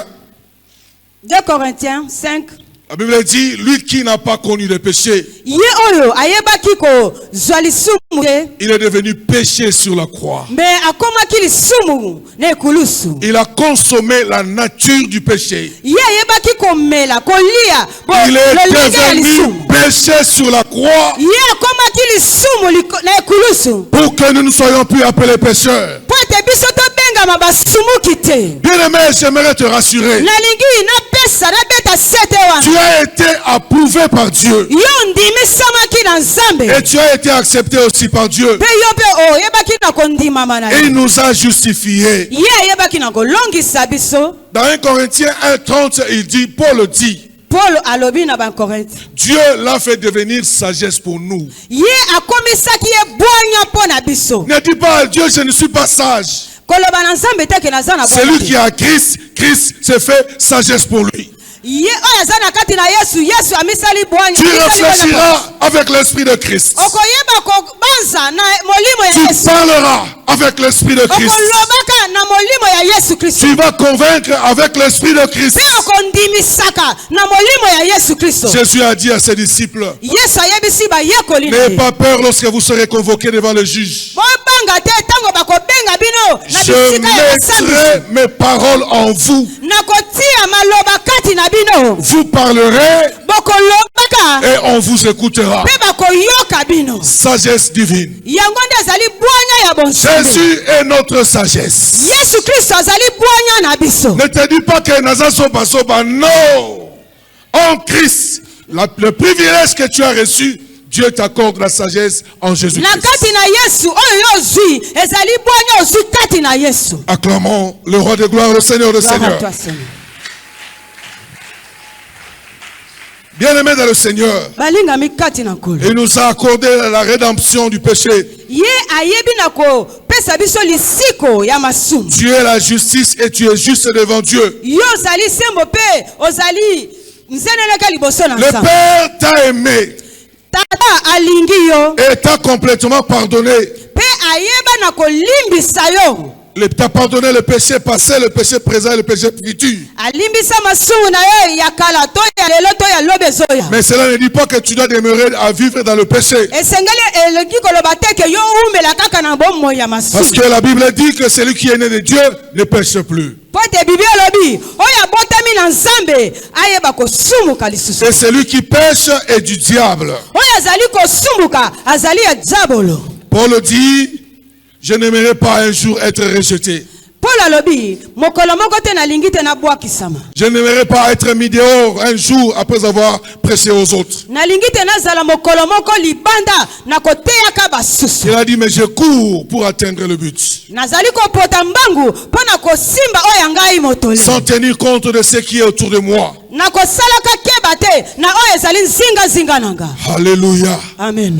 2 Corinthiens 5. la Bible dit, lui qui n'a pas connu le péché, Ye oyo ayebaki ko zwa lisumu te. il est devenu péché sur la croix. Me akomaki lisumu na ekulusu. Il a consommé la nature du péché. Ye ayebaki komela kolia bo Il est lolenge ya devenu lisumu. péché sur la croix Ye akomaki lisumu na ekulusu. pour que nous ne soyons plus appelés pécheurs. Po ete biso tobengama basumuki te. Bien-aimé, j'aimerais te rassurer. Nalingi napesa nabeta sete wana. Tu as été approuvé par Dieu. Yo ndimisamaki na Nzambe. Et tu as été accepté aussi par Dieu. Pe yo pe oyebaki na kondimama na Et il ye. nous a justifiés. Ye ayebaki na kolongisa biso. Dans 1 Corinthiens 1:30, il dit, Paul dit, Paul alobi na Bakorinthe. Dieu l'a fait devenir sagesse pour nous. Ye akomisaki ye bwanya mpo na biso. Ne dis pas à Dieu, je ne suis pas sage. Koloba na Nzambe te ke naza na Celui bwanya qui te. a Christ, Christ s'est fait sagesse pour lui. Ye oyo aza na kati na Yesu, Yesu amisali bwanya. Tu réfléchiras avec l'esprit de Christ. Okoyeba kobanza na molimo ya Tu Yesu. parleras avec l'esprit de Christ. Okolobaka na molimo ya Yesu Kristo. Tu vas convaincre avec l'esprit de Christ. Pe okondimisaka na molimo ya Yesu Kristo. Jésus a dit à ses disciples, Yesu ayebisi bayekoli na n'ayez ye. pas peur lorsque vous serez convoqués devant le juge. Bobanga te tango bakobenga bino na Je bisika ya basambisi. mettrai mes paroles en vous. Nakotia maloba kati na bino. Vous parlerez Bokolobaka et on vous écoutera. pe bakoyoka bino. Sagesse divine. Yango nde azali bwanya ya bonzambe. Jésus est notre sagesse. Yesu Kristo azali bwanya na biso. Ne te dis pas que Naza soba soba. Non. En Christ, le privilège que tu as reçu, Dieu t'accorde la sagesse en Na Jésus-Christ. kati na Yesu oyo yo ozwi ezali bwanya ozwi kati na Yesu. Acclamons le roi de gloire, le Seigneur de Gloire à Seigneur. toi, Seigneur. Bien-aimé dans le Seigneur, Balingami kati na nkolo. il nous a accordé la rédemption du péché. Ye ayebi na kopesa biso lisiko ya masumu. Tu es la justice et tu es juste devant Dieu. Yo ozali sembo pe ozali nzeneleka liboso na Le Nzambe. Père t'a aimé Tata alingi yo et t'a complètement pardonné. pe ayeba na kolimbisa yo. Il t'a pardonné le péché passé, le péché présent et le péché futur. Alimbisa masumu na yo ya kala to ya lelo to ya lobe zoya. Mais cela ne dit pas que tu dois demeurer à vivre dans le péché. Esengeli elengi koloba te ke yo umela kaka na bomoi ya Parce masumu. que la Bible dit que celui qui est né de Dieu ne pêche plus. Po te Bible elobi oyo abotami na Nzambe ayeba kosumuka lisusu. Et celui qui pêche est du diable. Oyo azali kosumuka azali ya diabolo. Paul dit, je n'aimerais pas un jour être rejeté. Po Paul alobi mokolo moko te nalingi te nabwakisama. Je n'aimerais pas être mis dehors un jour après avoir prêché aux autres. Nalingi te nazala mokolo moko libanda nakoteyaka basusu. Il a dit, mais je cours pour atteindre le but. Nazali kopota mbangu pona kosimba oyo ngai motole. Sans tenir compte de ce qui est autour de moi. Nakosalaka keba te na oyo ezali nzinga nanga. Alléluia. Amen.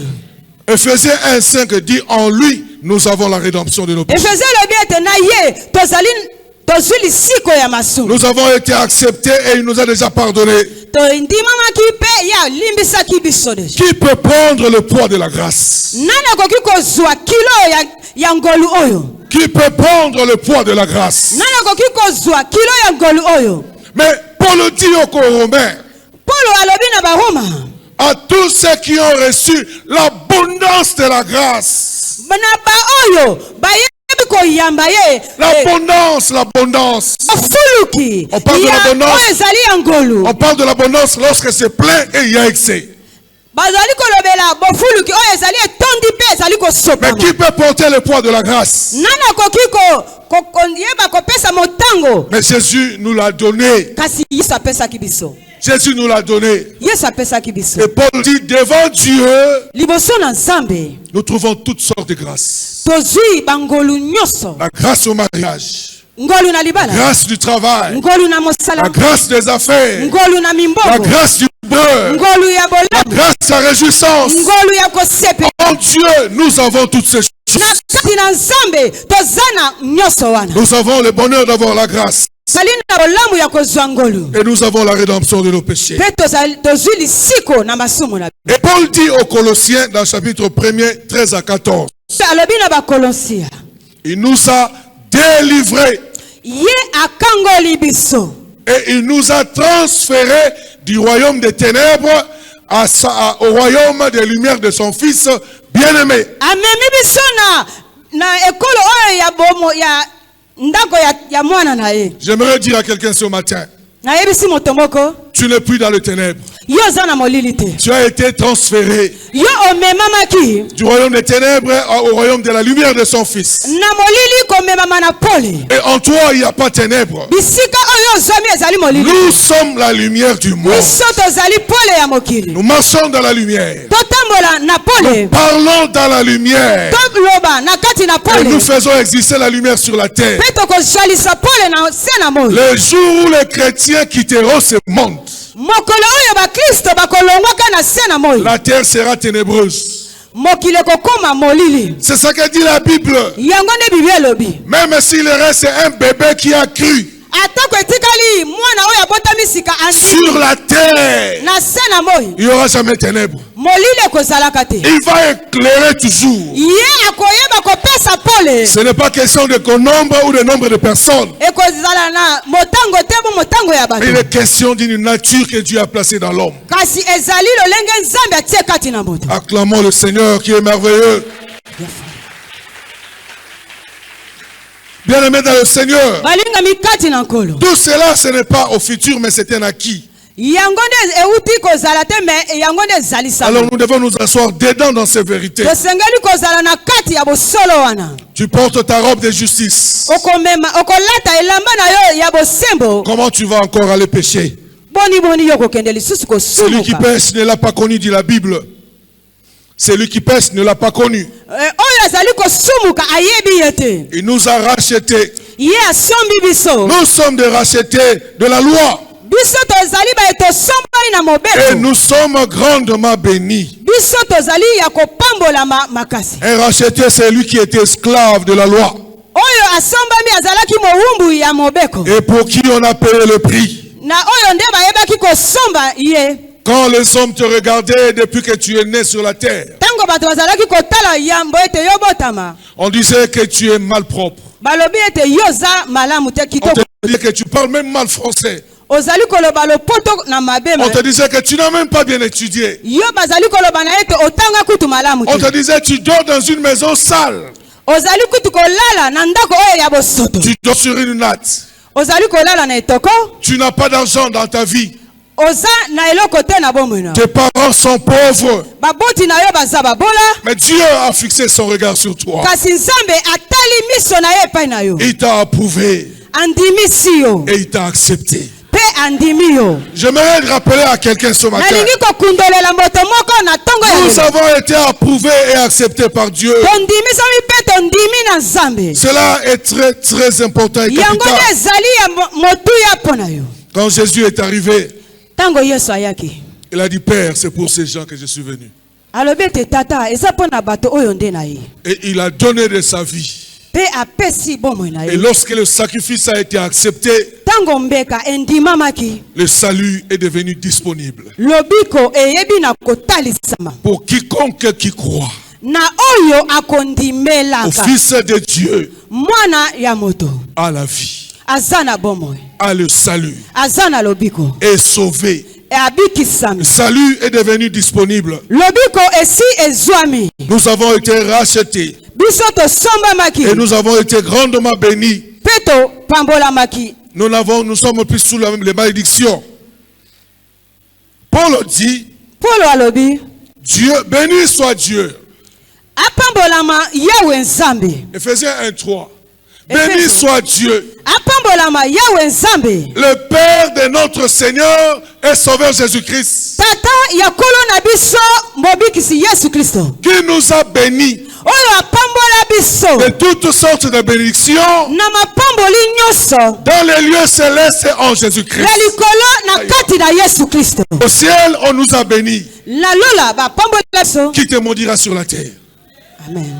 Ephésiens 1:5 dit, en lui, nous avons la rédemption de nos péchés. Efesie lobi ete na ye tozali tozwi lisiko ya masumu. Nous avons été acceptés et il nous a déjà pardonné. Tondimamaki pe ya limbisaki biso deja. Qui peut prendre le poids de la grâce? Nani akoki kozwa kilo ya ngolu oyo? Qui peut prendre le poids de la grâce? Nani akoki kozwa kilo ya ngolu oyo? Mais Paul dit aux Romains, Paulo alobi na baroma, à tous ceux qui ont reçu l'abondance de la grâce. na ba oyo bayebi koyamba ye L'abondance. ofuluki On parle de ya l'abondance. oyo ezali ya ngolu. On parle de l'abondance lorsque c'est plein et il y a excès. Bazali kolobela bofuluki oyo ezali etondi pe ezali Mais kosopama. qui peut porter le poids de la grâce? Nani akoki yeba kopesa motango? Mais Jésus nous l'a donné. Kasi Yesu apesaki biso. Jésus nous l'a donné. Yesu apesaki biso. Et Paul dit, devant Dieu, Liboso na Nzambe nous trouvons toutes sortes de grâces. tozwi bangolu nyonso. La grâce au mariage, Ngolu na la libala, grâce du travail, ngolu na la mosala, grâce des affaires, ngolu na la mimbogo, grâce du bonheur, ngolu ya la bolamu, grâce de la réjouissance. ngolu ya kosepe. En Dieu, nous avons toutes ces Na choses. kati na Nzambe tozana nyonso wana. Nous avons le bonheur d'avoir la grâce. Sali na bolamu ya kozwa ngolu. Et nous avons la rédemption de nos péchés. Pe tozwi lisiko na masumu na. Et Paul dit aux Colossiens dans le chapitre 1er, 13 à 14, Alobi na bakolosia. il nous a délivrés Ye akangoli biso. et il nous a transférés du royaume des ténèbres au royaume des lumières de son Fils bien-aimé. Amemi biso na ekolo oyo ya bomo ya ndako ya mwana na ye. J'aimerais dire à quelqu'un ce matin, Na yebisi moto moko. tu n'es plus dans le ténèbre. Yo zana molili te. Tu as été transféré Yo omemamaki du royaume des ténèbres au royaume de la lumière de son Fils. na molili komemama na pole. Et en toi, il n'y a pas de ténèbres. Bisika oyo zomi ezali molili. Nous sommes la lumière du monde. Biso tozali pole ya mokili. Nous marchons dans la lumière. Totambola na pole. Parlons dans la lumière. Toloba na kati na Et pole. nous faisons exister la lumière sur la terre. Pe tokozalisa pole na se na moi. Le jour où les chrétiens quitteront ce monde, Mokolo oyo ba Kristo bakolongwaka na se na moi. la terre sera ténébreuse. Mokili kokoma molili. C'est ça que dit la Bible. Yango nde Bible elobi. Même s'il reste un bébé qui a cru Atako etikali mwana oyo abotami sika sur la terre, na se na moi. il n'y aura jamais ténèbres. Molili ekozalaka te. Il va éclairer toujours. Ye akoyeba kopesa pole. Ce n'est pas question de nombre ou de nombre de personnes. Ekozala na motango te bo motango ya bato. Il est question d'une nature que Dieu a placée dans l'homme. Kasi ezali lolenge Nzambe atie kati na moto. Acclamons le Seigneur qui est merveilleux. Bien-aimé dans le Seigneur, Balingami kati na nkolo. tout cela ce n'est pas au futur mais c'est un acquis. Yango nde euti kozala te me yango nde ezalisa. Alors nous devons nous asseoir dedans dans ces vérités. Tosengeli kozala na kati ya bosolo wana. Tu portes ta robe de justice. Okomema okolata elamba na yo ya bosembo. Comment tu vas encore aller pécher? Boni yo kokende lisusu Celui qui kosumuka. pêche ne l'a pas connu, dit la Bible. Celui qui pêche ne l'a pas connu. Oyo azali kosumuka ayebi ye te. Il nous a rachetés. Ye asombi biso. Nous sommes des rachetés de la loi. Biso tozali ba etosombali na Et mobeko. nous sommes grandement bénis. Biso tozali ya kopambola makasi. Un racheté, c'est lui qui était esclave de la loi. Oyo asombami azalaki mowumbu ya mobeko. Et pour qui on a payé le prix. Na oyo nde bayebaki kosomba ye. Quand les hommes te regardaient depuis que tu es né sur la terre, Tango bato bazalaki kotala yambo ete yo botama. on disait que tu es malpropre. Balobi ete yo za malamu te On kitoko. te disait que tu parles même mal français. Ozali koloba lopoto na mabema. On te disait que tu n'as même pas bien étudié. Yo bazali koloba na ete otanga kutu malamu On te te. disait tu dors dans une maison sale. Ozali kutu kolala na ndako oyo ya bosoto. Tu dors sur une natte. Ozali kolala na etoko. Tu n'as pas d'argent dans ta vie. Tes parents sont pauvres. baboti na yo baza babola Mais Dieu a fixé son regard sur toi. kasi nzambe atali miso na ye epai na yo Il t'a approuvé andimisi yo et il t'a accepté. mpe andimi yo. J'aimerais rappeler à quelqu'un ce matin. nalingi kokundolela moto moko na ntongo ya Nous avons été approuvés et acceptés par Dieu. tondimisami mpe tondimi na nzambe Cela est très très important et yango capital. nde ezali ya motuya mpo na yo. Quand Jésus est arrivé, ntango yesu ayaki il a dit, Père, c'est pour ces gens que je suis venu. alobi ete tata eza mpo na bato oyo nde na ye Et il a donné de sa vie. mpe apesi bomoi na Et ye. lorsque le sacrifice a été accepté, ntango mbeka endimamaki le salut est devenu disponible. lobiko eyebi na kotalisama Pour quiconque qui croit na oyo au akondimelaka Fils de Dieu mwana ya moto a la vie, aza na bomoi a le salut, aza na lobiko est sauvé. abikisami Le salut est devenu disponible. lobiko esi ezwami Nous avons été rachetés biso tosombamaki et nous avons été grandement bénis. mpe topambolamaki. Nous sommes plus sous les malédictions. Paul dit, polo alobi Dieu, béni soit Dieu. apambolama yawe nzambe. Éphésiens 1:3. Béni soit Dieu, apambolama yawe nzambe le Père de notre Seigneur et Sauveur Jésus-Christ, tata ya kolo na biso mobikisi yesu kristo qui nous a bénis oyo apambola biso de toutes sortes de bénédictions na mapamboli nyonso dans les lieux célestes en Jésus-Christ. ya likolo na kati na yesu kristo. Au ciel, on nous a bénis. na lola bapamboli biso. Qui te maudira sur la terre? Amen.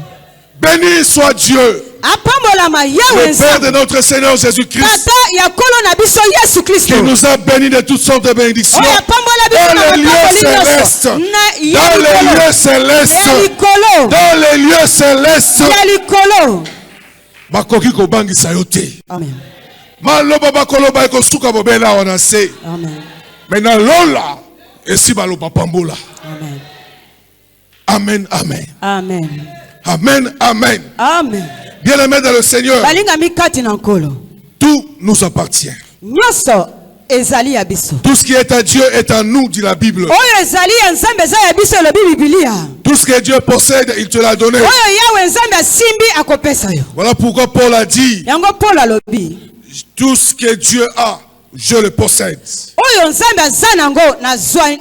Béni soit Dieu, apambolama yawe le Père de nzambe notre Seigneur Jésus-Christ, tata ya kolo na biso yesu kristo qui nous a bénis de toutes sortes de bénédictions oyo apambola biso dans na les lieux mapamboli célestes, nyonso na dans les ya lieux célestes, likolo dans les lieux célestes. ya likolo. Bakoki kobangisa yo te. Amen. Maloba bakoloba ekosuka bobela wana se. Amen. Mais na lola esi baloba pambola. Amen. Amen, amen. Amen. Amen, amen. Amen. Bien-aimés dans le Seigneur, balingami kati na nkolo tout nous appartient. nyonso ezali ya biso. Tout ce qui est à Dieu est à nous, dit la Bible. oyo ezali ya nzambe eza ya biso elobi bibilia. Tout ce que Dieu possède, il te l'a donné. oyo yawe nzambe asimbi akopesa yo. Voilà pourquoi Paul a dit, yango polo alobi tout ce que Dieu a, je le possède. oyo nzambe aza nango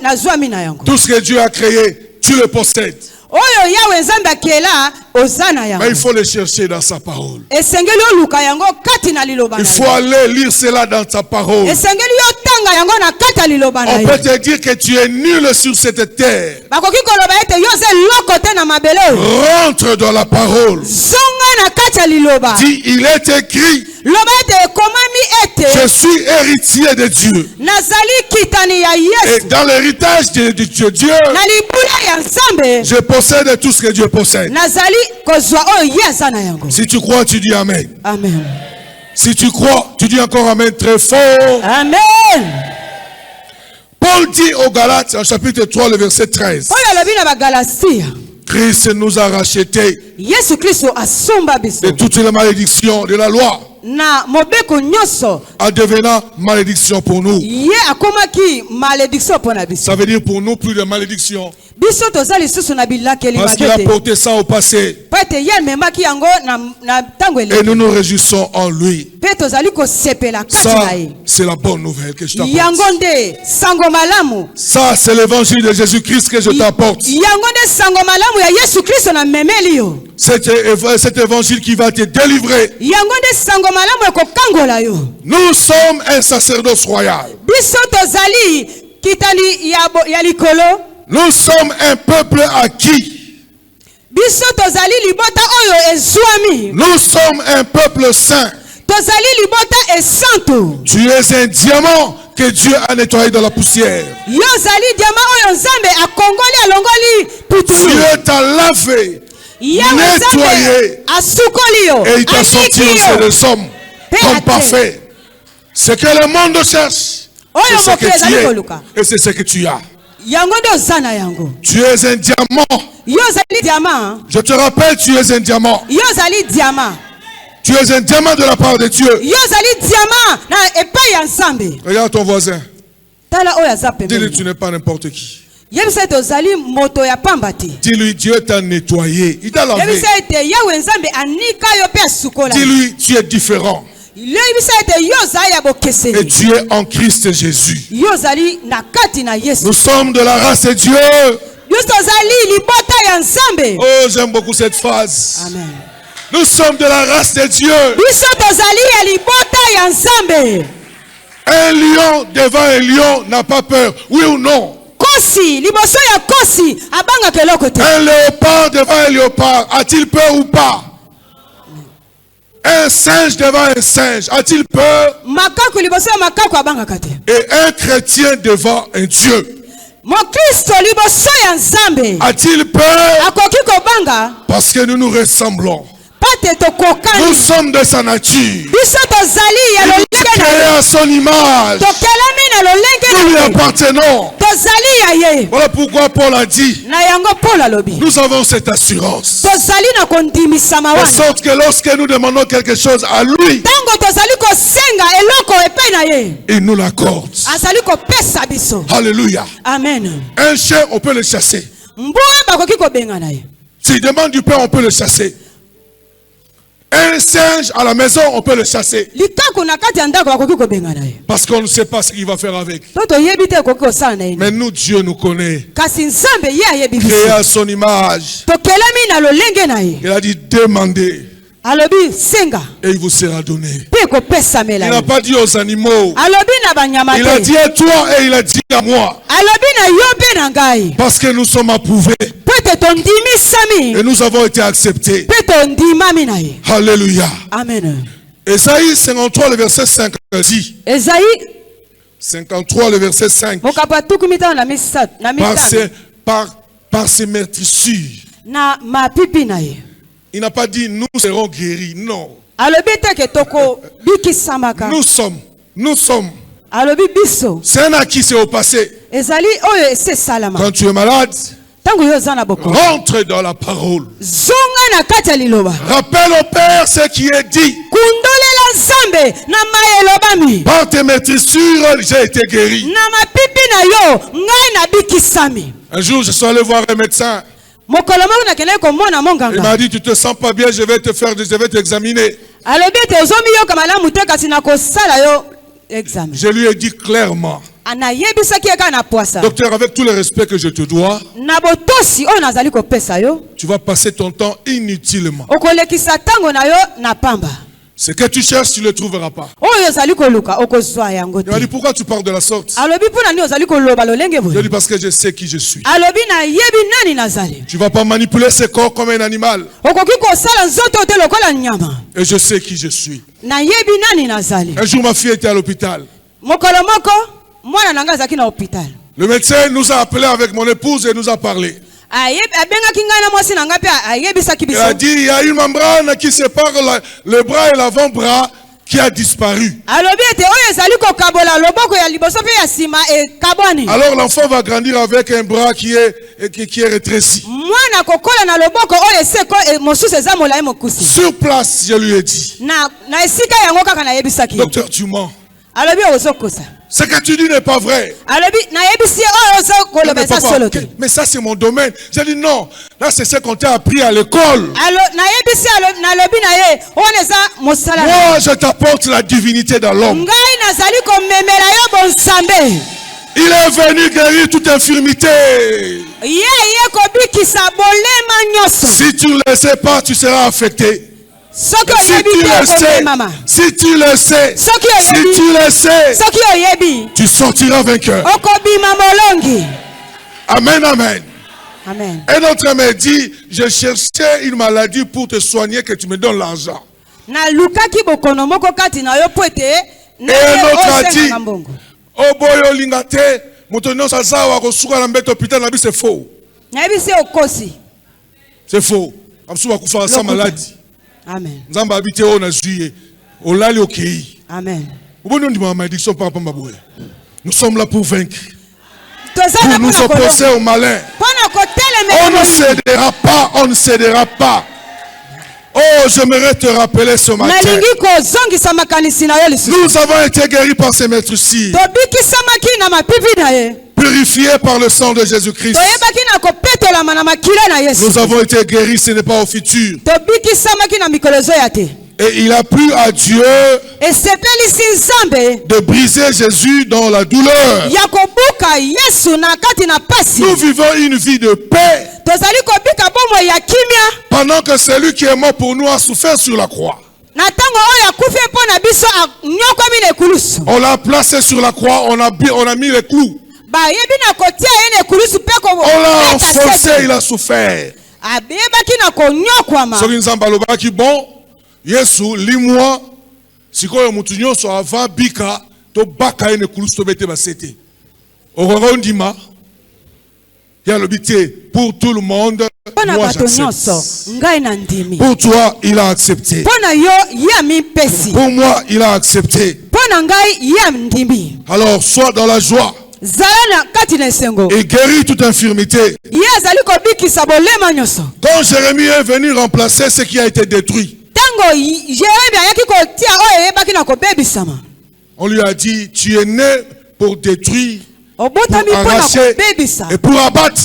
nazwami na yango. Tout ce que Dieu a créé, tu le possèdes. oyo yawe nzambe akela oza na Mais yango. il faut le chercher dans sa parole. esengeli oluka yango kati na liloba Il na faut yo. aller lire cela dans ta parole. esengeli yotanga yango na kati ya liloba na On yo. peut te dire que tu es nul sur cette terre. bakoki koloba ete yo oza eloko te na mabele oyo. Rentre dans la parole. zonga na kati ya liloba. Dis, il est écrit, loba ete ekomami ete je suis héritier de Dieu. nazali kitani ya Et yesu dans l'héritage de Dieu, na libula ya nzambe je possède tout ce que Dieu possède. nazali kozwa oyo ye aza na yango. Si tu crois, tu dis Amen. Amen. Si tu crois, tu dis encore Amen très fort. Amen. Paul dit aux Galates, en chapitre 3, le verset 13, oyo alobi na bagalatia Christ nous a rachetés yesu kristo asomba biso de toutes les malédictions de la loi, na mobeko nyonso en devenant malédiction pour nous. ye akomaki malédiction mpo na biso. Ça veut dire pour nous plus de malédiction. biso toza lisusu na bilakeli Parce qu'il a mabe te porté ça au passé. mpo ete ye amemaki yango na ntango Et eleki nous nous réjouissons en lui. mpe tozali kosepela kati Ça, na ye. c'est la bonne nouvelle que je t'apporte. yango nde sango malamu. Ça, c'est l'évangile de Jésus-Christ que je t'apporte. yango nde sango malamu ya yesu kristo na memeli yo. Cet évangile qui va te délivrer. yango nde sango malamu ekokangola yo. Nous sommes un sacerdoce royal. biso tozali kitani ya likolo. Nous sommes un peuple acquis. biso tozali libota oyo ezwami. Nous sommes un peuple saint. tozali libota esantu. Tu es un diamant que Dieu a nettoyé dans la poussière. yo ozali diama oyo nzambe akongoli alongoli putulu. Dieu t'a lavé, yawe nettoyé, nzambe asukoli yo et il t'a sorti aliki au yo. des hommes comme parfait. Ce que le monde cherche, c'est ce que tu es et c'est ce que tu as. yango nde oza na yango. Tu es un diamant. yo ozali diama. Je te rappelle, tu es un diamant. yo ozali diama. Tu es un diamant de la part de Dieu. yo ozali diama na epai ya nzambe. Regarde ton voisin. Dis-lui, tu n'es pas n'importe qui. Dis-lui, Dieu t'a nettoyé. Il t'a lavé. Dis-lui, tu es différent. Et tu es en Christ Jésus. Nous sommes de la race de Dieu. Oh, j'aime beaucoup cette phrase. Amen. Nous sommes de la race de Dieu. Un lion devant un lion n'a pas peur, oui ou non? Un léopard devant un léopard a-t-il peur ou pas? Un singe devant un singe a-t-il peur? Et un chrétien devant un Dieu a-t-il peur? Parce que nous nous ressemblons. Nous sommes de sa nature. Il nous a créé à son image. Nous lui appartenons. Voilà pourquoi Paul a dit, nous avons cette assurance. De sorte que lorsque nous demandons quelque chose à lui, il nous l'accorde. Alléluia. Amen. Un chien, on peut le chasser. S'il demande du pain, on peut le chasser. Un singe à la maison, on peut le chasser. Parce qu'on ne sait pas ce qu'il va faire avec. Mais nous, Dieu nous connaît. Créé à son image. Il a dit demandez. Et il vous sera donné. Il n'a pas dit aux animaux. Il a dit à toi et il a dit à moi. Parce que nous sommes approuvés. Et nous avons été acceptés. Alléluia. Amen. Ésaïe 53, le verset 5 dit. 53, le verset 5. Par ses meurtrissures. Il n'a pas dit nous serons guéris. Non. Nous sommes. C'est un acquis, c'est au passé. Quand tu es malade, rentre dans la parole. Rappelle au Père ce qui est dit. Par tes meurtrissures, j'ai été guéri. Un jour, je suis allé voir un médecin. Il m'a dit, tu te sens pas bien, je vais t'examiner. Je lui ai dit clairement. Docteur, avec tout le respect que je te dois, tu vas passer ton temps inutilement. Ce que tu cherches, tu ne le trouveras pas. Il m'a dit, pourquoi tu parles de la sorte? Je lui ai dit, parce que je sais qui je suis. Tu ne vas pas manipuler ce corps comme un animal. Et je sais qui je suis. Un jour, ma fille était à l'hôpital. Le médecin nous a appelés avec mon épouse et nous a parlé. Il a dit, il y a une membrane qui sépare le bras et l'avant-bras qui a disparu. Alors l'enfant va grandir avec un bras qui est rétréci. Sur place, je lui ai dit, docteur, tu mens. Ce que tu dis n'est pas vrai. Mais ça c'est mon domaine. J'ai dit non. Là c'est ce qu'on t'a appris à l'école. Moi je t'apporte la divinité dans l'homme. Il est venu guérir toute infirmité. Si tu ne le sais pas, tu seras affecté. Si tu le sais, tu sortiras vainqueur. Amen, amen. Amen. Un autre m'a dit, je cherchais une maladie pour te soigner, que tu me donnes l'argent. Et un autre a dit, oh boy, lingate, c'est faux. C'est faux. Sans maladie. Amen. Amen. Nous sommes là pour vaincre. Pour nous opposer au malin. On ne cédera pas, on ne cédera pas. Oh, j'aimerais te rappeler ce matin. Nous avons été guéris par ces maîtres-ci. Purifiés par le sang de Jésus-Christ. Nous avons été guéris, ce n'est pas au futur. Et il a plu à Dieu de briser Jésus dans la douleur. Nous vivons une vie de paix pendant que celui qui est mort pour nous a souffert sur la croix. On l'a placé sur la croix, on a mis les clous. On l'a enfoncé, il a souffert. Bon, Yesu limwa sikoyo mutu nyonso ava bika to baka ene kulusu to bete basete. Orongo ndima ya lobité pour tout le monde. Moi j'accepte. Pour toi il a accepté. Pour moi il a accepté. Alors sois dans la joie. Et guérit toute infirmité. Quand Jérémie est venu remplacer ce qui a été détruit, on lui a dit, tu es né pour détruire, pour arracher et pour abattre.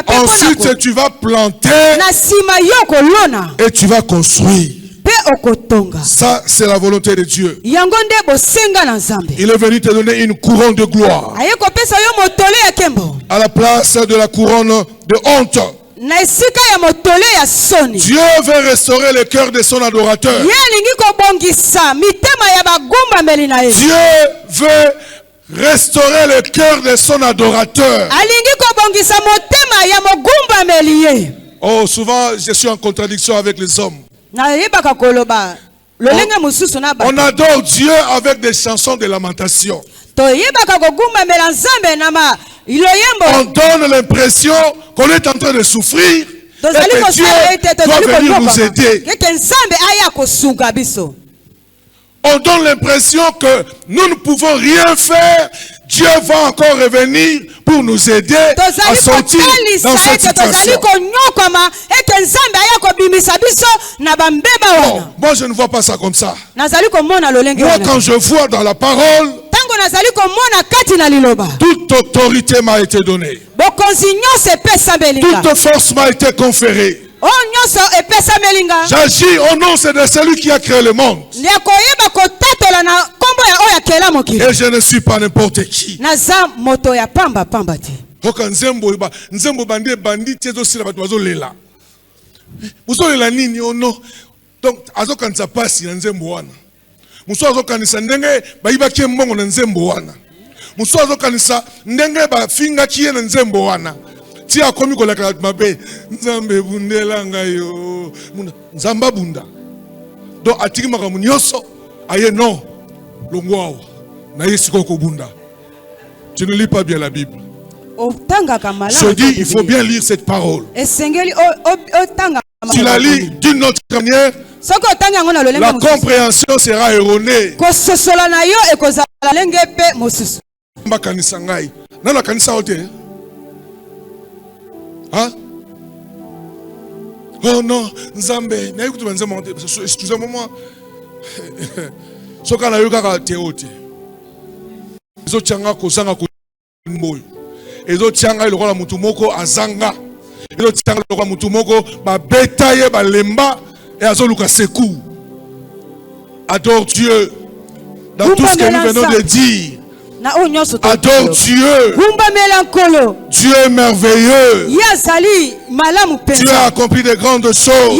Ensuite tu vas planter et tu vas construire. Ça c'est la volonté de Dieu. Il est venu te donner une couronne de gloire à la place de la couronne de honte. Dieu veut restaurer le cœur de son adorateur. Dieu veut restaurer le cœur de son adorateur. Oh, souvent je suis en contradiction avec les hommes. On adore Dieu avec des chansons de lamentation. On donne l'impression qu'on est en train de souffrir et que Dieu doit venir nous aider. On donne l'impression que nous ne pouvons rien faire. Dieu va encore revenir pour nous aider à sortir dans cette situation. Bon, moi je ne vois pas ça comme ça. Moi quand je vois dans la parole, toute autorité m'a été donnée. Toute force m'a été conférée. J'agis au nom de celui qui a créé le monde. Et je ne suis pas n'importe qui. Donc, azokanisa pasi na nzembo wana. Muso azokanisa ndenge bayibaki mbongo na nzembo wana. Muso azokanisa ndenge bafinga kiye na nzembo wana. Ti akomi kolaka mabe nzambe bundela ngayo. Nzamba bunda. Donc atiki makamu nyonso aye non longwao na yesiko ko bunda. Tu ne lis pas bien la Bible. Je dis il faut bien lire cette parole. Tu la lis d'une autre manière, la compréhension sera erronée. Oh non, Nzambe, excusez-moi. Ce qu'on a eu à théoté. Les autres tianga kosanga komoyo. Les autres tianga le roi mutumoko azanga. Les autres tianga le roi mutumoko ba betaye ba lemba et azoluka sekou. Adore Dieu dans tout ce que nous venons de dire. Adore Dieu. Dieu est merveilleux. Dieu a accompli de grandes choses.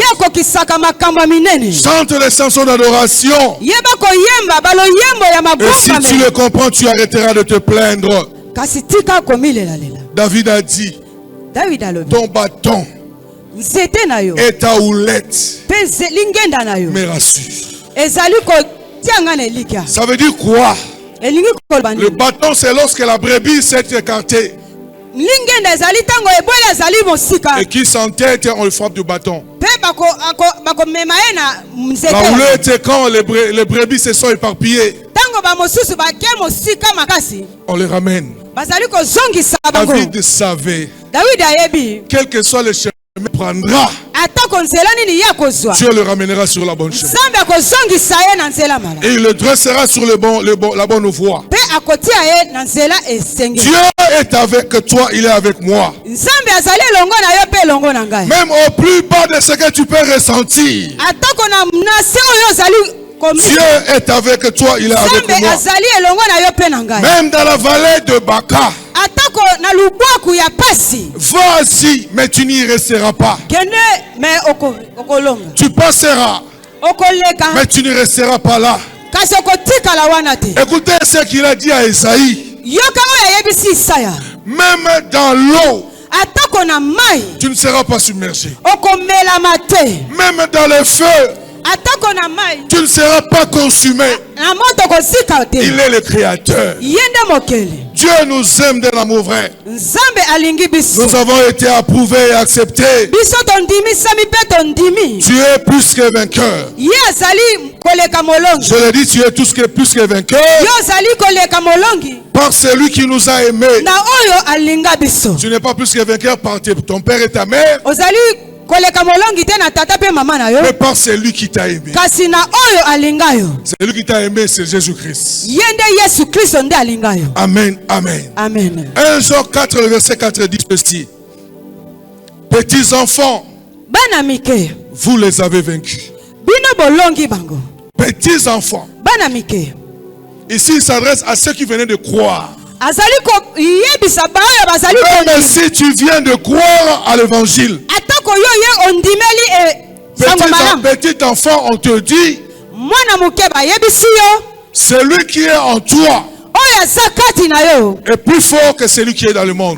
Chante les chansons d'adoration. Et si tu le comprends, tu arrêteras de te plaindre. David a dit, ton bâton et ta houlette me rassurent. Ça veut dire quoi? Le bâton, c'est lorsque la brebis s'est écartée et qui s'entête, on le frappe du bâton. La houlette, c'est quand les brebis se sont éparpillées, on les ramène. David savait, quel que soit le chemin prendra. Dieu le ramènera sur la bonne chemin. Et il le dressera sur la bonne voie. Dieu est avec toi, il est avec moi. Même au plus bas de ce que tu peux ressentir, Dieu est avec toi, il est avec moi. Même dans la vallée de Baka, vas-y, mais tu n'y resteras pas. Tu passeras, mais tu ne resteras pas là. Écoutez ce qu'il a dit à Esaïe. Même dans l'eau, tu ne seras pas submergé. Même dans le feu, tu ne seras pas consumé. Il est le créateur. Dieu nous aime de l'amour vrai. Nous avons été approuvés et acceptés. Tu es plus que vainqueur. Je le dis, tu es plus que vainqueur. Par celui qui nous a aimés. Tu n'es pas plus que vainqueur par ton père et ta mère. Mais par celui qui t'a aimé. Celui qui t'a aimé, c'est Jésus-Christ. Amen, amen. 1 Jean 4, le verset 4 dit ceci. Petits enfants, vous les avez vaincus. Petits enfants. Ici, il s'adresse à ceux qui venaient de croire. Même si tu viens de croire à l'évangile, petit enfant, on te dit, celui qui est en toi est plus fort que celui qui est dans le monde.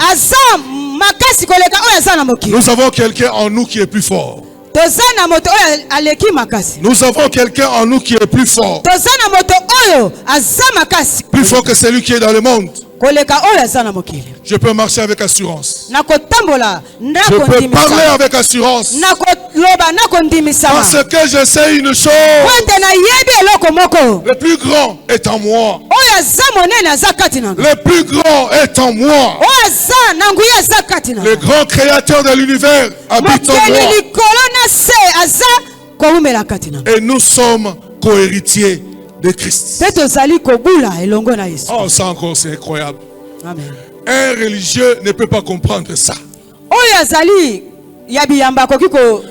Nous avons quelqu'un en nous qui est plus fort. Nous avons quelqu'un en nous qui est plus fort. Plus fort que celui qui est dans le monde. Je peux marcher avec assurance. Je peux parler avec assurance. Parce que je sais une chose. Le plus grand est en moi. Le plus grand est en moi. Le grand créateur de l'univers habite en moi. Et nous sommes co-héritiers de Christ. Oh, ça encore, c'est incroyable. Amen. Un religieux ne peut pas comprendre ça.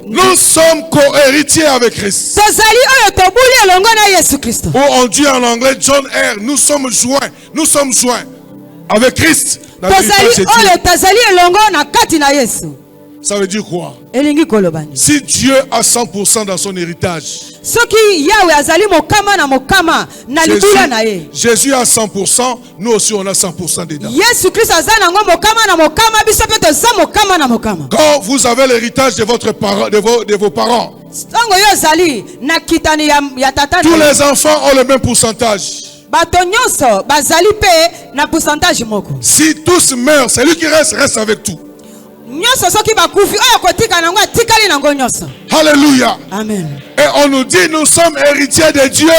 Nous sommes co-héritiers avec Christ. Ou on dit en anglais, John R. Nous sommes joints avec Christ. Ça veut dire quoi? Si Dieu a 100% dans son héritage, Jésus a 100%, nous aussi on a 100% dedans. Quand vous avez l'héritage de vos parents, tous les enfants ont le même pourcentage. Si tous meurent, celui qui reste avec tout. Alléluia. Amen. Et on nous dit nous sommes héritiers de Dieu.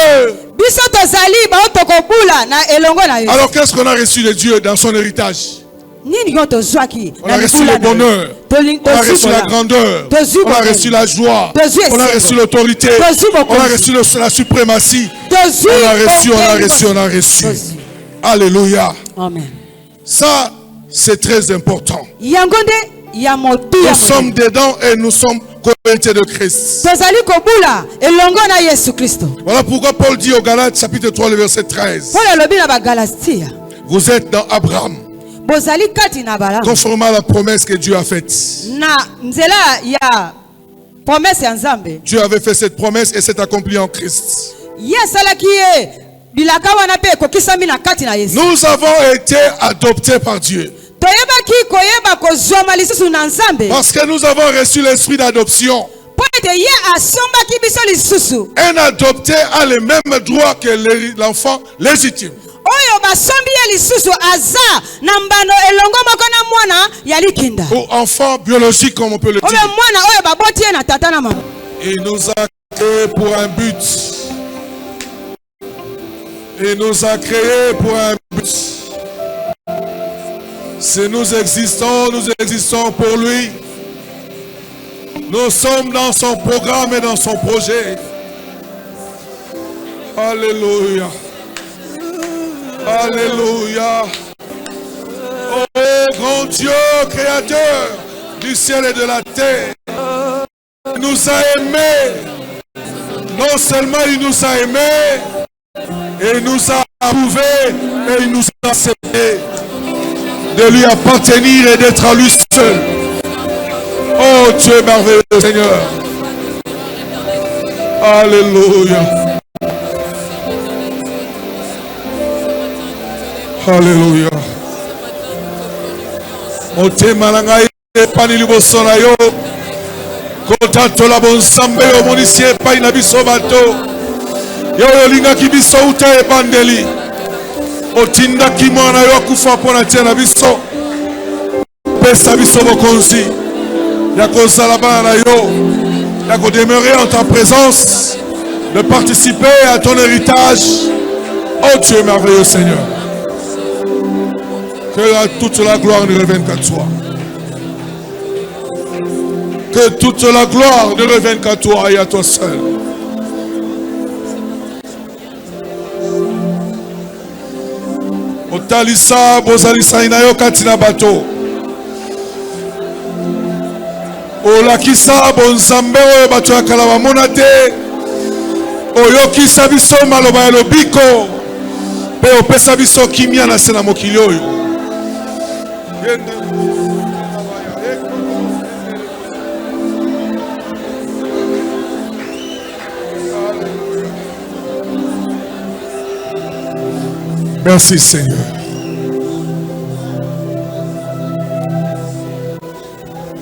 Alors qu'est-ce qu'on a reçu de Dieu dans son héritage? On a reçu le bonheur, on a reçu la grandeur, on a reçu la joie, on a reçu l'autorité, on a reçu la suprématie. On a reçu. Alléluia. Amen. Ça, c'est très important. Nous sommes dedans et nous sommes co-héritiers de Christ. Voilà pourquoi Paul dit au Galates chapitre 3 le verset 13. Vous êtes dans Abraham, conformément à la promesse que Dieu a faite. Dieu avait fait cette promesse et s'est accomplie en Christ. Nous avons été adoptés par Dieu. Parce que nous avons reçu l'esprit d'adoption. Un adopté a les mêmes droits que l'enfant légitime. Ou enfant biologique comme on peut le dire. Il nous a créés pour un but. Il nous a créés pour un but. Si nous existons pour lui. Nous sommes dans son programme et dans son projet. Alléluia. Alléluia. Oh grand Dieu, créateur du ciel et de la terre, il nous a aimés. Non seulement il nous a aimés, et il nous a approuvés, et il nous a acceptés de lui appartenir et d'être à lui seul. Oh Dieu merveilleux Seigneur. Alléluia. Alléluia. Motema na ngai epani liboso na yo. Kotatola bonsambe yo monisie epai na biso bato. Yo olingaki biso uta ebandeli. Otindaki mwana yo akufa mpona tia na biso. Pesa biso bokonzi. Ya kozala bana na yo. Ya kodemeurer en ta présence. De participer à ton héritage. Oh Dieu merveilleux Seigneur. Que toute la gloire ne revienne qu'à toi. Que toute la gloire ne revienne qu'à toi et à toi seul. Otalisa bozalisa inayo katina bato. Olakisa bonzambe oyo bato ya kala bamona te. Oyokisa biso maloba ya lobiko. Pe opesa biso kimia na se na mokili oyo. Merci Seigneur.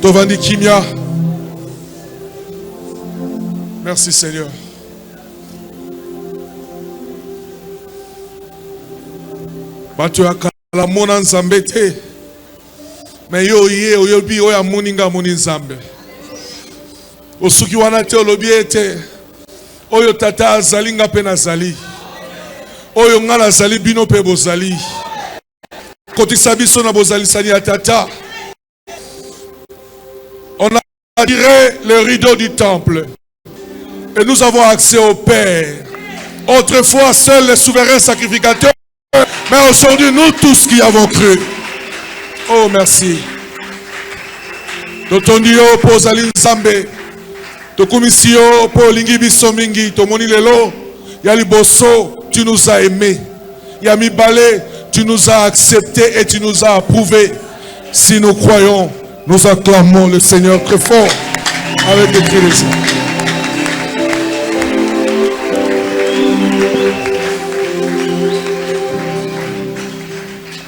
Tovandi Kimia. Merci Seigneur. Bato ya kala mona nzambe te. Mais yo ye oyobi oya muninga muni nzambe. Osuki wana te olobi ete. Oyo tata azalinga pe nazali. Oyo ngala zali bino pe bozali. Kotisa biso na bozali sani ya tata. On a tiré le rideau du temple. Et nous avons accès au Père. Autrefois, seuls les souverains sacrificateurs. Mais aujourd'hui, nous tous qui avons cru. Oh, merci. Totondio po zali nzambe. Tokumisio po lingi biso mingi. Tomoni lelo. Yali boso. Tu nous as aimés. Yami Balé, tu nous as acceptés et tu nous as approuvés. Si nous croyons, nous acclamons le Seigneur très fort avec des cris de joie.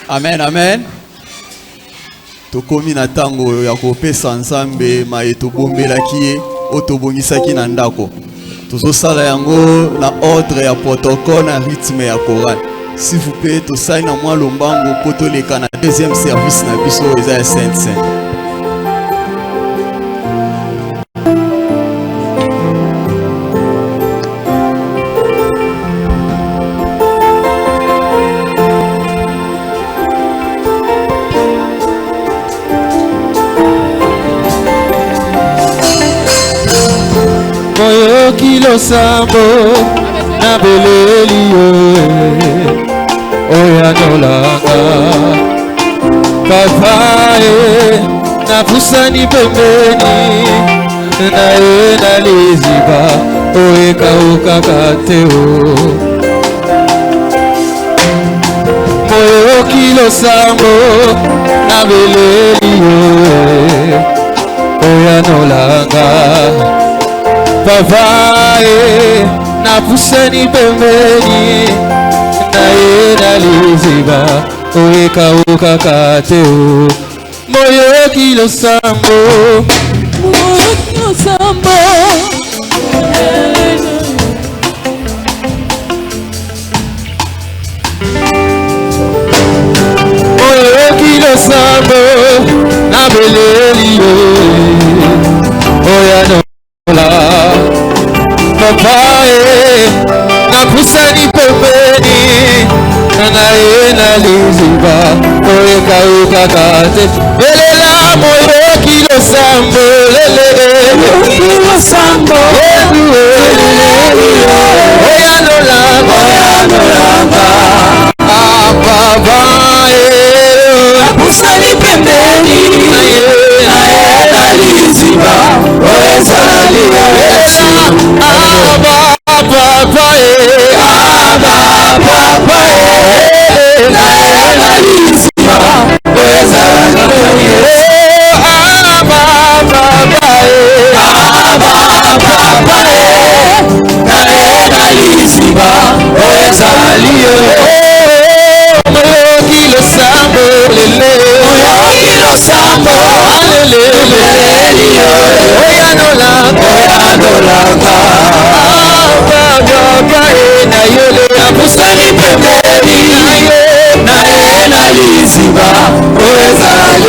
Amen, amen. Tokomi na tango ya kopesa nzambe ma etobombelaki ye otobongisaki na ndako. Tozosala yango na ordre ya protocole na rythme ya Coran. S'il vous plaît, tosali na mwa lombango po toleka na deuxième service na biso eza ya Saint-Saint. Kilo sambo na belelio oya nolanga papae na pusani pembeni na ye na liziba oye kauka kateo moyo kilo sambo na belelio oya nolanga Pavae na pusani pembeni na ye na liziba oeka uka kateo moyo kilo sambo moyo kilo sambo na belelio oya no Papae na pusani pembeni na ye na liziba oeka uka kate belela moyo kilo sambo lele dolanga na yole apusani pembeni na ye na liziba oezali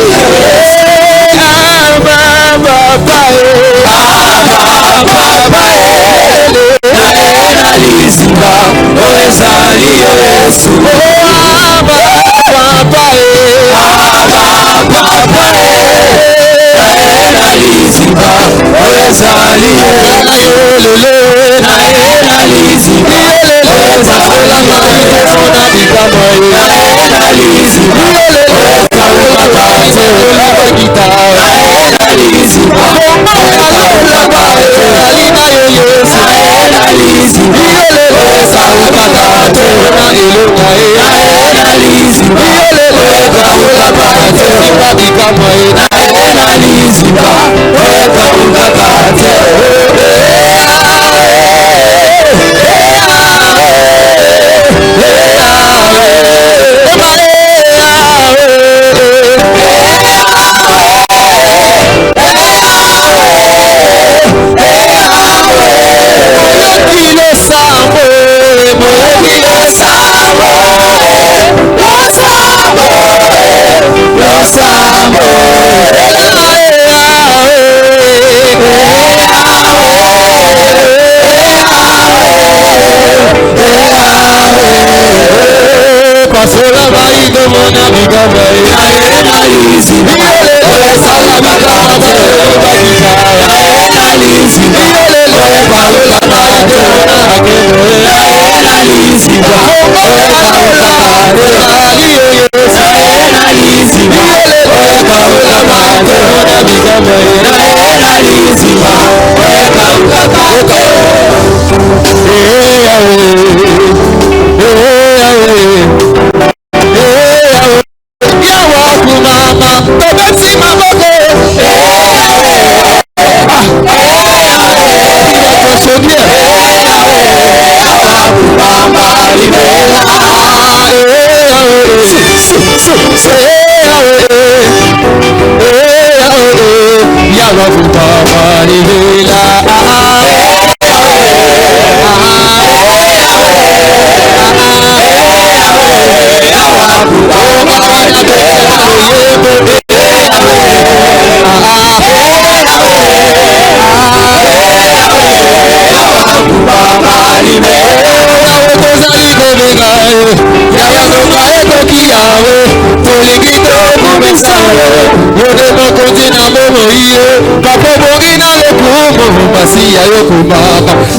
Liziba, oezali Yesu. Liziba, oezali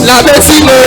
la médecine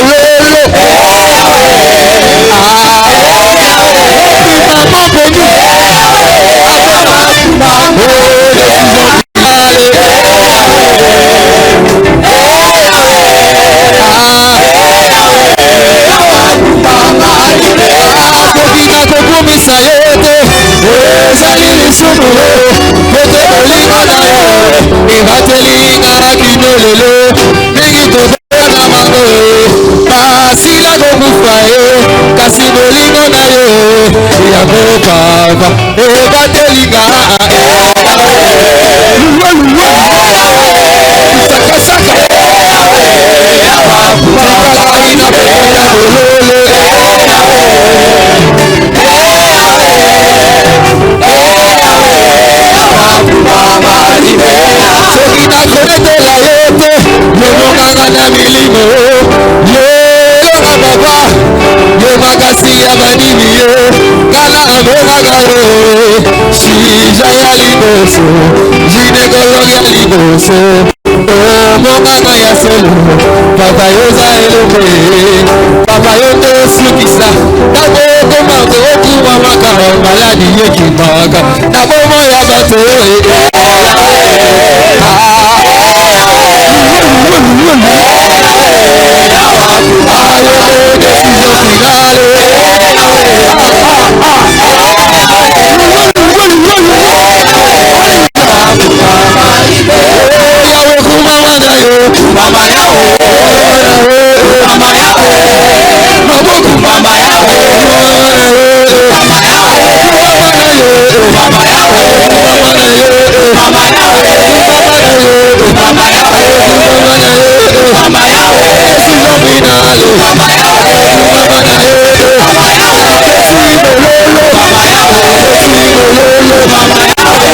Mama Yahweh, Yesu nominale, Mama Yahweh, Mama Yahweh, Mama Yahweh, Yesu imololo, Mama Yahweh, Yesu imololo, Mama Yahweh,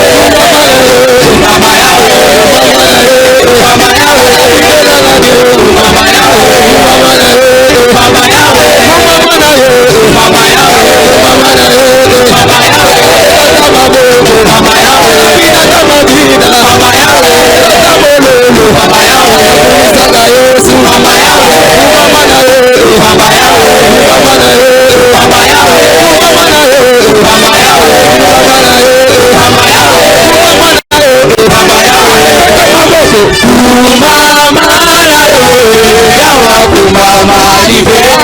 Mama Yahweh, Mama Yahweh, Mama Yahweh, Mama Yahweh, Mama Yahweh, Mama Yahweh, Mama Yahweh, Mama Yahweh, Mama Yahweh, Mama Yahweh, Ina Madina, Mama Yahweh, Tabololo, Mama Yahweh, Saka Yesu, Mama Yahweh, Mama Yahweh, Mama Yahweh, Mama Yahweh, Mama Yahweh, Mama Yahweh, Mama Yahweh, Mama Yahweh, Mama Yahweh, Mama Yahweh, Mama libera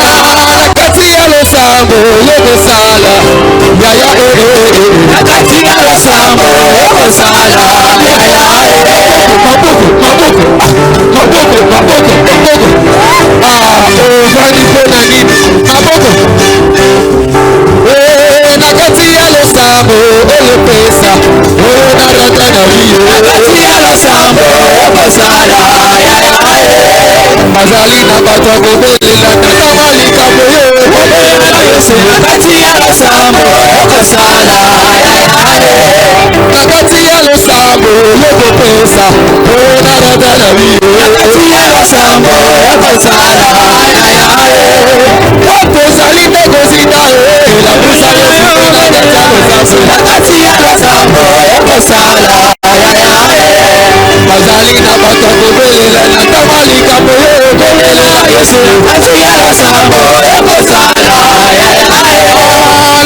kati ya losambo yoko sala yaya kati ya losambo yoko sala yaya maboko vani pona nini maboko na kati ya losambo ele pesa na rata na wiyo kati ya losambo yoko sala yaya mazali na bato kobele la tamali kamoyo Yesu nakati ya losambo yoko sala nakati ya losambo yoko pesa na rata na wiyo nakati ya losambo yoko sala wapo zali ndego zina la musa Yesu nakati ya losambo yoko sala mazali na bato kobele la tamali kamoyo Yesu nakati ya losambo yoko sala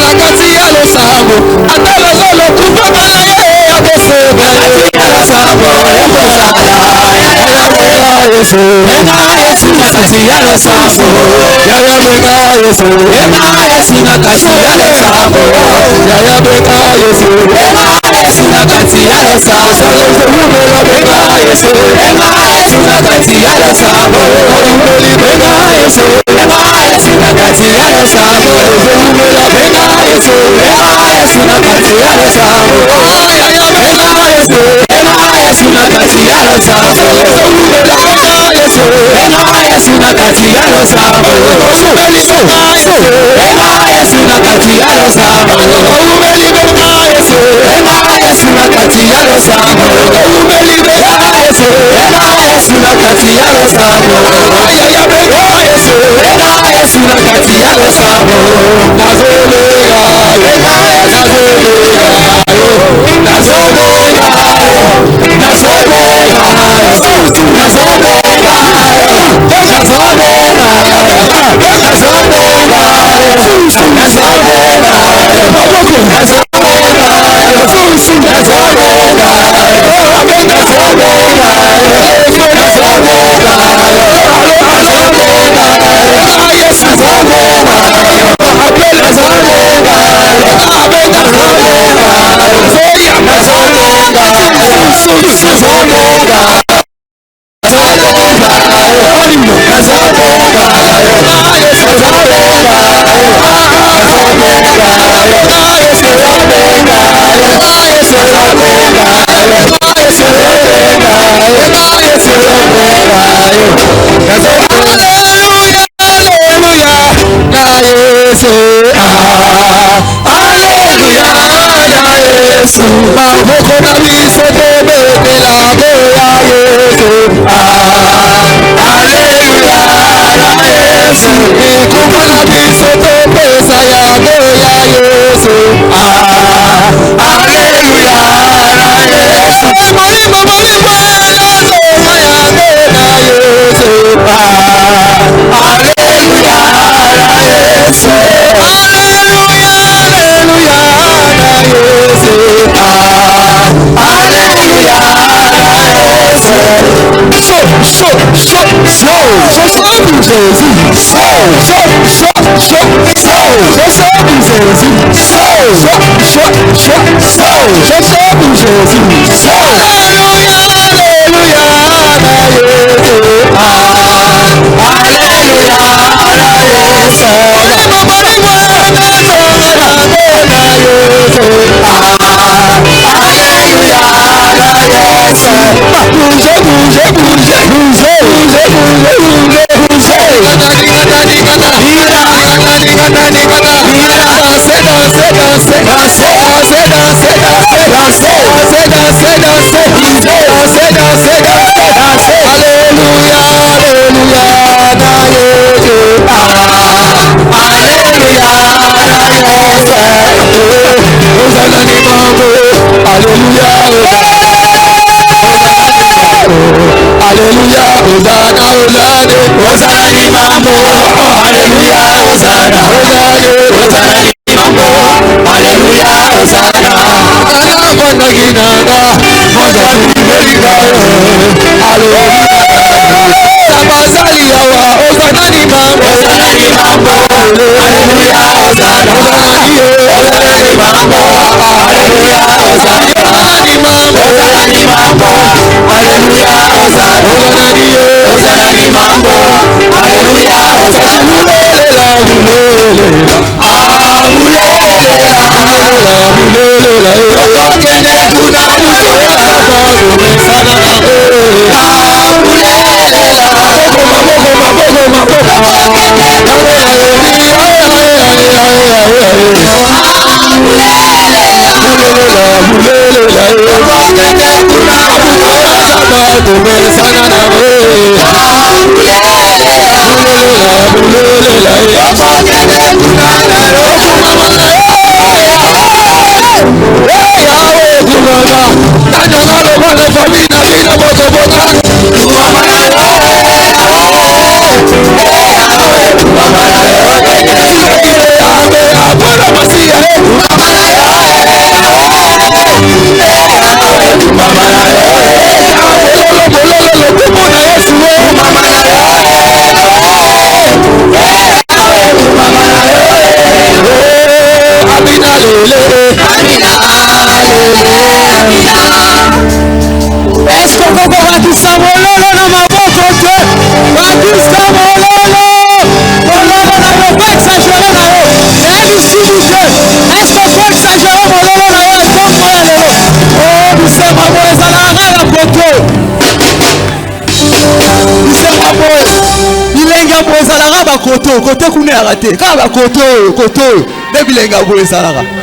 nakati ya losambo atalozolo kupamala abose nakati ya losambo yoko sala Yesu Yesu nakati ya losambo yaya beka Yesu Yesu nakati ya losambo yaya beka Yesu Yesu nakati ya losambo beka Yesu Yesu nakati ya losambo beka Yesu Yesu nakati ya losambo beka Yesu Yesu nakati ya losambo yaya beka Yesu Yesu nakati ya losambo Yesu nakati ya losambo Yesu nakati ya losambo Yesu nakati ya losambo Yesu nakati ya losambo yaya beka Yesu Yesu nakati ya losambo nazolega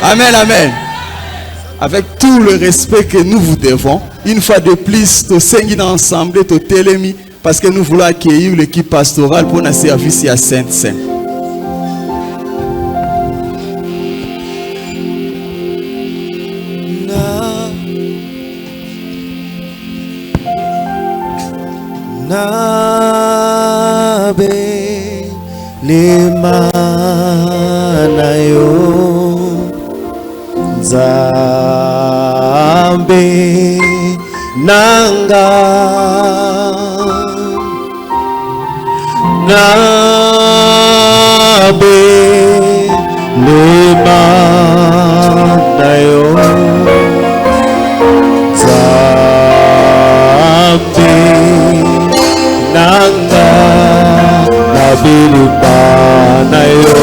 Amen, amen. Avec tout le respect que nous vous devons, une fois de plus, nous sommes ensemble, nous sommes parce que nous voulons accueillir l'équipe pastorale pour notre service à Sainte-Sainte. Zambe nanga nabe lema nayo Zambe nanga nabe lema nayo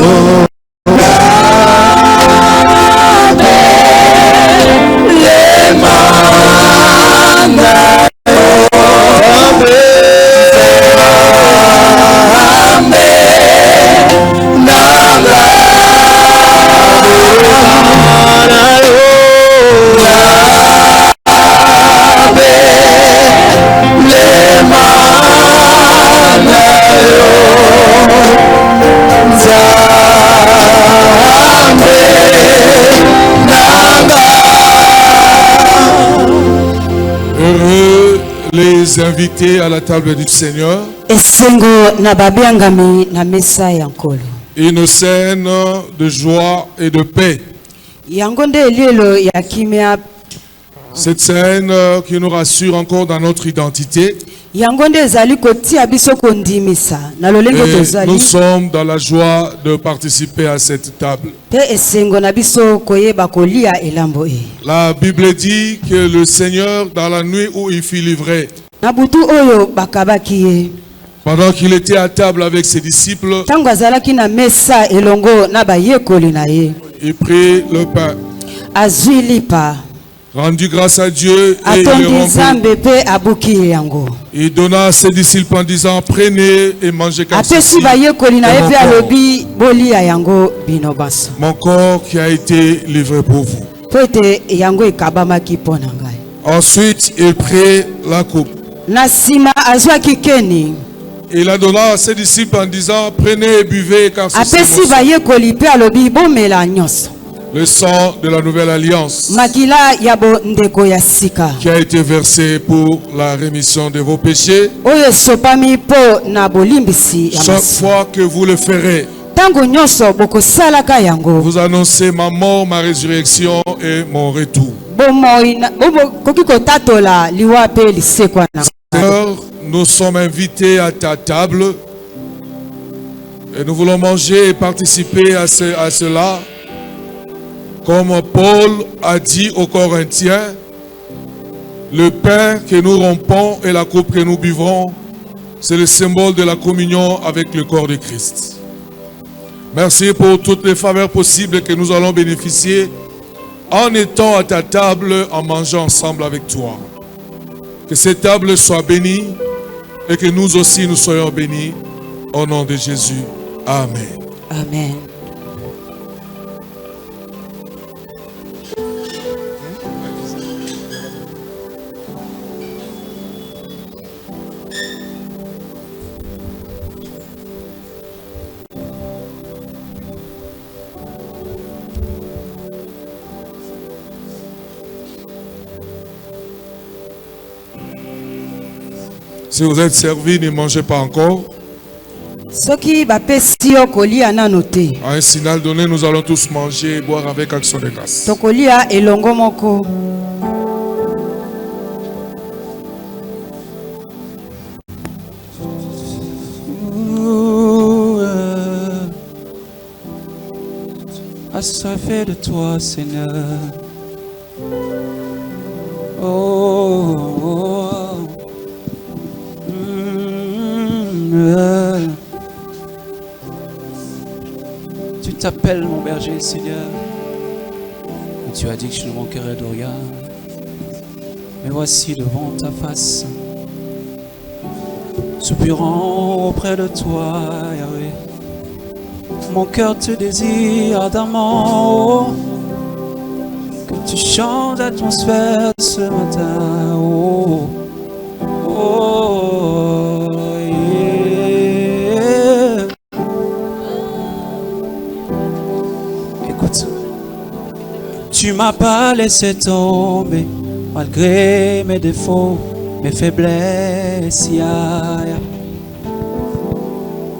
Les invités à la table du Seigneur. Une scène de joie et de paix. Cette scène qui nous rassure encore dans notre identité. Et nous sommes dans la joie de participer à cette table. La Bible dit que le Seigneur, dans la nuit où il fut livré, pendant qu'il était à table avec ses disciples, il prit le pain, rendu grâce à Dieu, et il le rompit. Il donna à ses disciples en disant, prenez et mangez car ceci mon corps qui a été livré pour vous. Ensuite, il prit la coupe. Il la donna à ses disciples en disant, prenez et buvez car ceci le sang de la nouvelle alliance qui a été versé pour la rémission de vos péchés. Chaque fois que vous le ferez, vous annoncez ma mort, ma résurrection et mon retour. Seigneur, nous sommes invités à ta table et nous voulons manger et participer à cela. Comme Paul a dit aux Corinthiens, le pain que nous rompons et la coupe que nous buvons, c'est le symbole de la communion avec le corps de Christ. Merci pour toutes les faveurs possibles que nous allons bénéficier en étant à ta table, en mangeant ensemble avec toi. Que cette table soit bénie et que nous aussi nous soyons bénis. Au nom de Jésus. Amen. Amen. Si vous êtes servi, ne mangez pas encore. À un signal donné, nous allons tous manger et boire avec action de grâce. Assoiffé de toi, Seigneur. Oh. Tu t'appelles mon berger, Seigneur. Et tu as dit que je ne manquerai de rien. Mais voici devant ta face, soupirant auprès de toi, Yahweh. Mon cœur te désire ardemment. Oh, que tu changes l'atmosphère ce matin. Oh, oh, yeah. Écoute, tu m'as pas laissé tomber malgré mes défauts, mes faiblesses.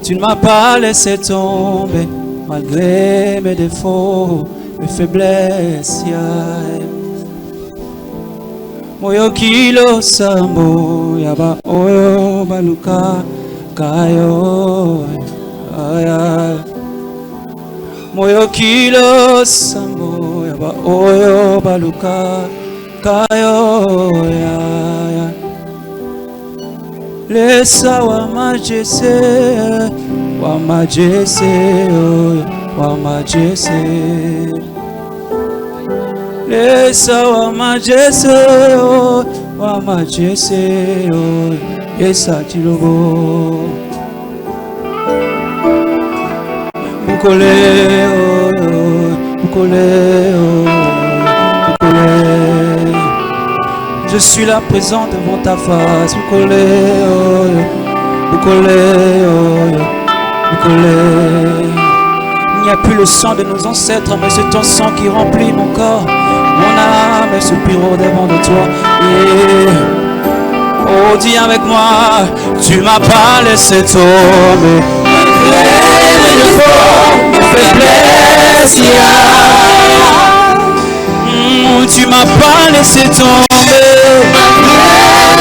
Tu ne m'as pas laissé tomber malgré mes défauts, mes faiblesses. Moyo kilo sambo yaba oyo baluka kayo aya. Moyo kilo sambo yaba oyo baluka kayo aya. Lesa wa majese, wa majese, wa majese. Lesa wa majese, wa majese, esa tilogo. Bukole, bukole, bukole. Je suis là présent devant ta face. Bukole, bukole, bukole. Il n'y a plus le sang de nos ancêtres, mais c'est ton sang qui remplit mon corps. Mon âme est soupirant devant de toi. Yeah. Oh, dis avec moi, tu m'as pas laissé tomber. Mes défauts, mes faiblesses. Tu m'as pas laissé tomber.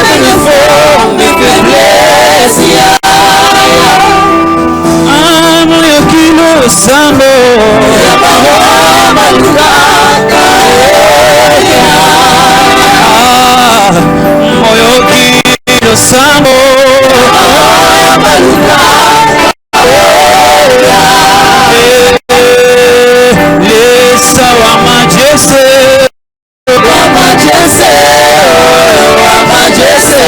Mes défauts, mes faiblesses. Ah, mon yokino sambo. Moyo kilo sambo lesa wa majese wa majese wa majese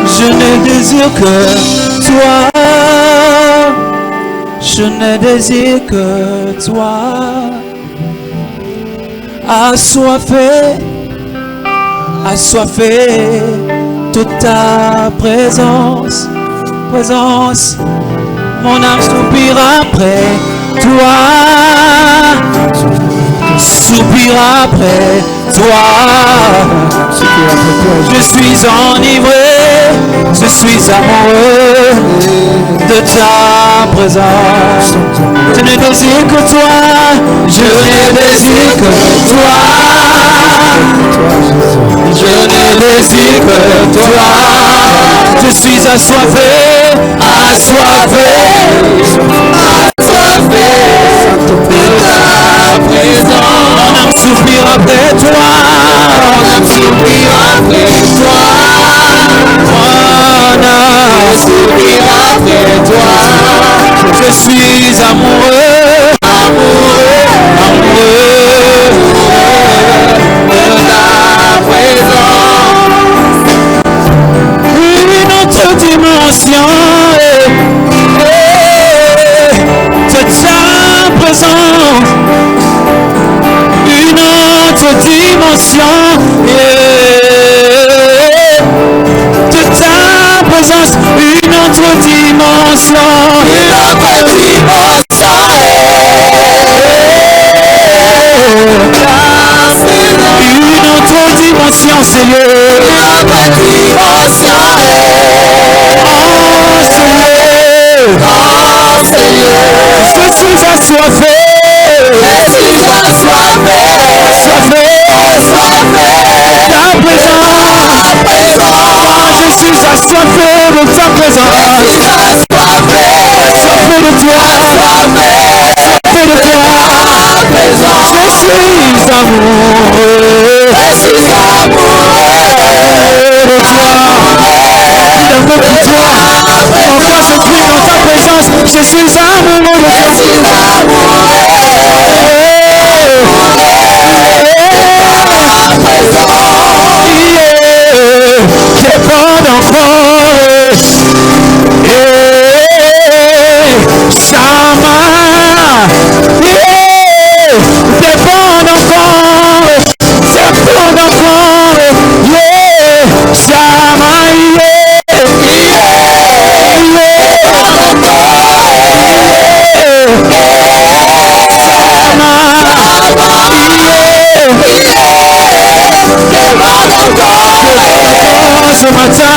Je ne désire que toi. Je ne désire que toi. Assoiffé de ta présence. Mon âme soupire après toi. Soupire après toi. Je suis enivré, je suis amoureux de ta présence. Je ne désire que toi, je ne désire que toi. Je ne désire que toi. Je suis assoiffé de ta présence. Mon âme soupire après toi. Mon âme soupire après toi. Mon âme soupire après toi. Je suis amoureux de ta présence. Une autre dimension de ta présence. Une autre dimension de ta présence. Une autre dimension. Une autre dimension. Une autre dimension, Seigneur. Une autre dimension. Seigneur. Je suis assoiffé. Ta présence. Je suis assoiffé de ta présence. Assoiffé de toi. Assoiffé de toi. Je suis amoureux. De toi. Pour toi. Pourquoi je crie dans ta présence? Je suis amoureux de toi. Déborde encore. Sama. Déborde encore. Déborde encore. Sama. Ce matin,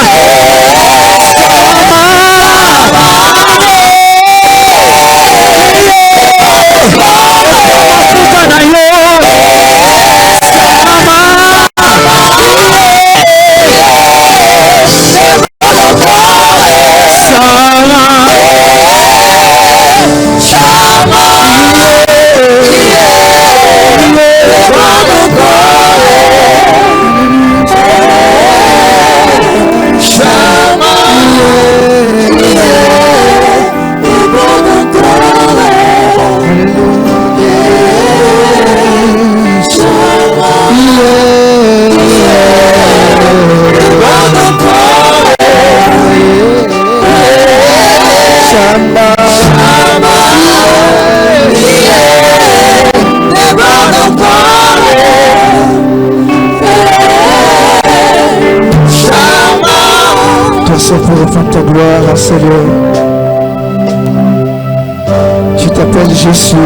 pour répandre ta gloire, Seigneur. Tu t'appelles Jésus.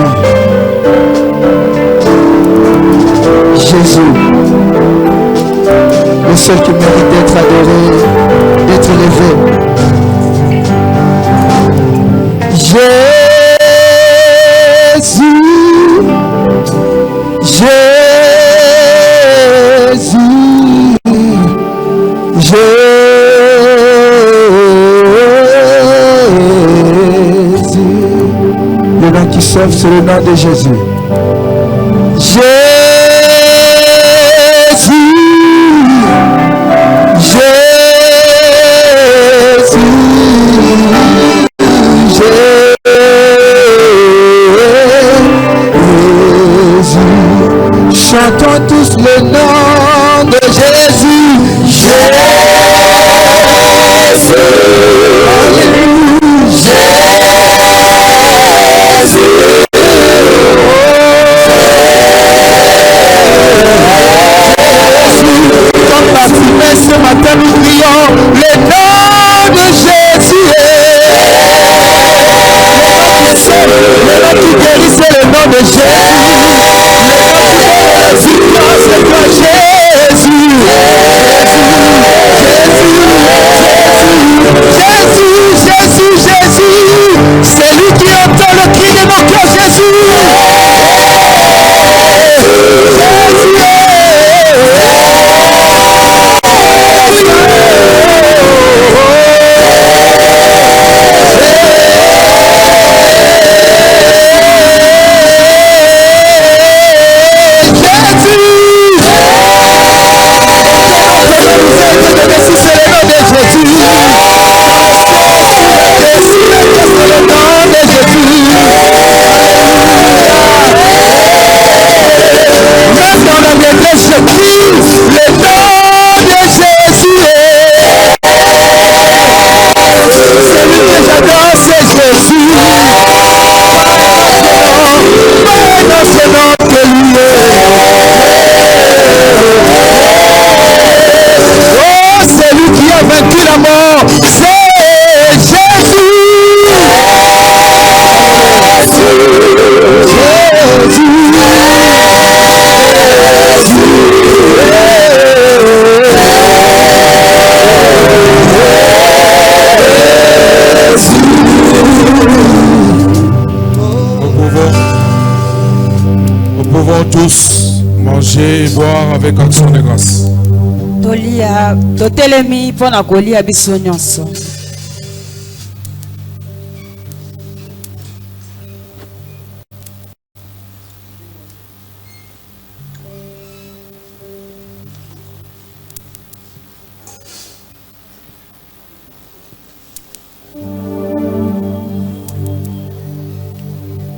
Jésus, le seul qui mérite d'être adoré, d'être élevé. Jésus, Jésus, Jésus. Qui sauve sur le nom de Jésus. Jésus, Jésus, Jésus. chantons tous le nom de Jésus. Jésus. Comme la fumée ce matin nous prions le nom de Jésus. Le nom qui guérit c'est le nom de Jésus. C'est toi Jésus. Jésus. C'est lui qui entend le cri de nos cœurs, Jésus. Tous manger et boire avec action de grâce.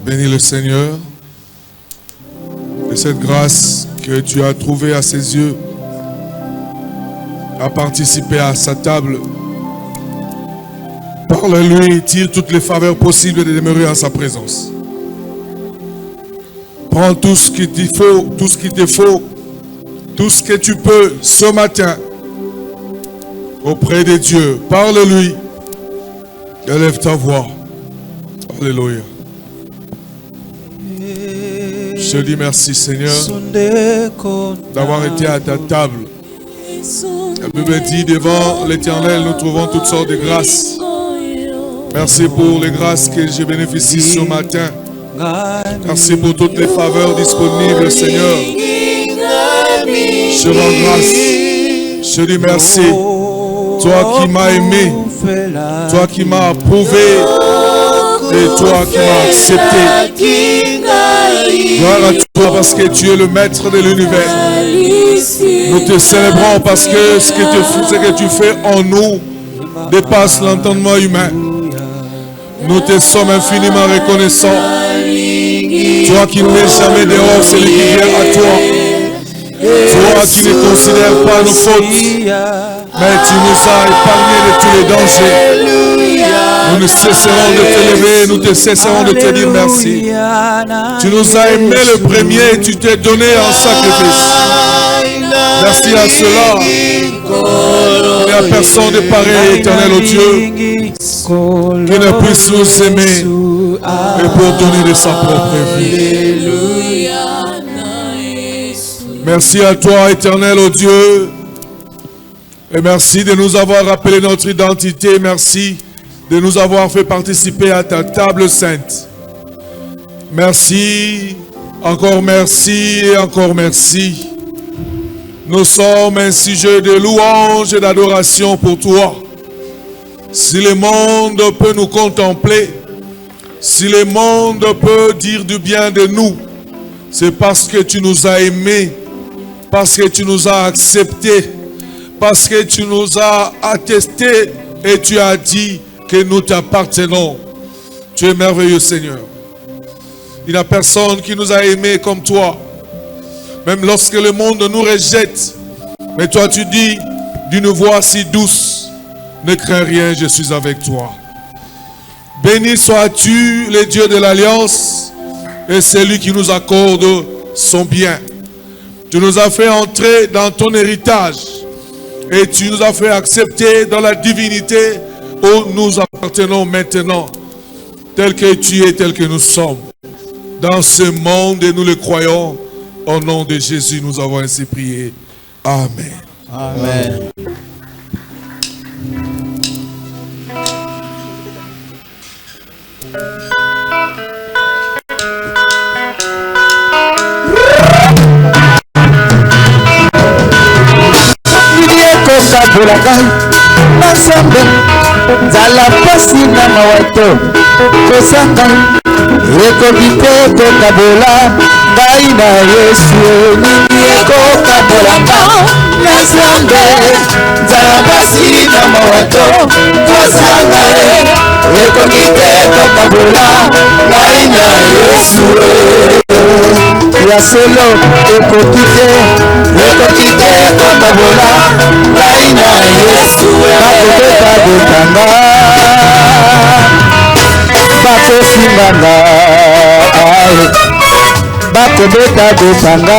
Bénis le Seigneur. Et cette grâce que tu as trouvée à ses yeux, à participer à sa table, parle-lui, tire toutes les faveurs possibles de demeurer en sa présence. Prends tout ce qu'il te faut, tout ce que tu peux ce matin auprès de Dieu. Parle-lui, élève ta voix. Alléluia. Je te dis merci Seigneur d'avoir été à ta table. La Bible dit devant l'Éternel nous trouvons toutes sortes de grâces. Merci pour les grâces que j'ai bénéficiées ce matin. Merci pour toutes les faveurs disponibles Seigneur. Je rends grâce. Je dis merci. Toi qui m'as aimé, toi qui m'as approuvé et toi qui m'as accepté. Gloire à toi parce que tu es le maître de l'univers. Nous te célébrons parce que ce que tu fais en nous dépasse l'entendement humain. Nous te sommes infiniment reconnaissants. Toi qui ne mets jamais dehors celui qui vient à toi. Toi qui ne considères pas nos fautes, mais tu nous as épargnés de tous les dangers. Nous ne cesserons de te lever, nous ne cesserons de te dire merci. Tu nous as aimés le premier, tu t'es donné en sacrifice. Merci à cela. Il n'y a personne de pareil, éternel au Dieu, qui ne puisse nous aimer et pour donner de sa propre vie. Merci à toi, éternel au Dieu. Et merci de nous avoir rappelé notre identité. Merci de nous avoir fait participer à ta table sainte. Merci, encore merci et encore merci. Nous sommes un sujet de louange et d'adoration pour toi. Si le monde peut nous contempler, si le monde peut dire du bien de nous, c'est parce que tu nous as aimés, parce que tu nous as acceptés, parce que tu nous as attestés et tu as dit que nous t'appartenons. Tu es merveilleux, Seigneur. Il n'y a personne qui nous a aimés comme toi. Même lorsque le monde nous rejette. Mais toi tu dis d'une voix si douce, ne crains rien, je suis avec toi. Béni sois-tu, le Dieu de l'Alliance, et celui qui nous accorde son bien. Tu nous as fait entrer dans ton héritage et tu nous as fait accepter dans la divinité où nous appartenons maintenant, tel que tu es, tel que nous sommes. Dans ce monde, et nous le croyons, au nom de Jésus, nous avons ainsi prié. Amen. Amen. Ensemble, zala pasi na mawato kosanga ekokite kokabola ngai na Yesu nini ekokabolanga ensemble, zala pasi na mawato kosanga ekokite kokabola ngai na Yesu ya solo ekokite kokabola ngai na Yesu bakobeta botanga bakosinganga bakobeta botanga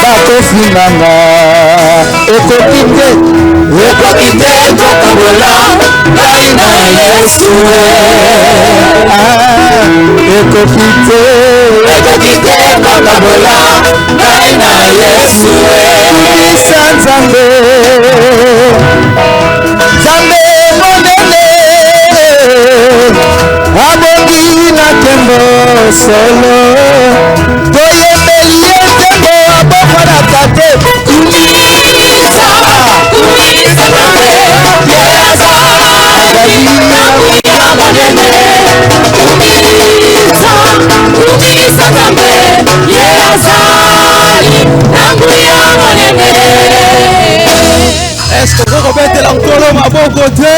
bakosinganga ekokite kokabola ngai na Yesu ekokite kokabola ngai na Yesu kumisa Nzambe Nzambe monene abongi na tembo solo toyembeli ye tembo abokolaka te kumisa Nzambe yeaza azali na nguya monene kumisa Nzambe yeazali na nguya monene. Est-ce que vous remettez l'encolo ma bon côté?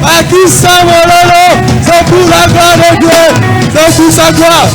À qui ça, mon lolo? C'est pour la gloire de Dieu, c'est pour sa gloire.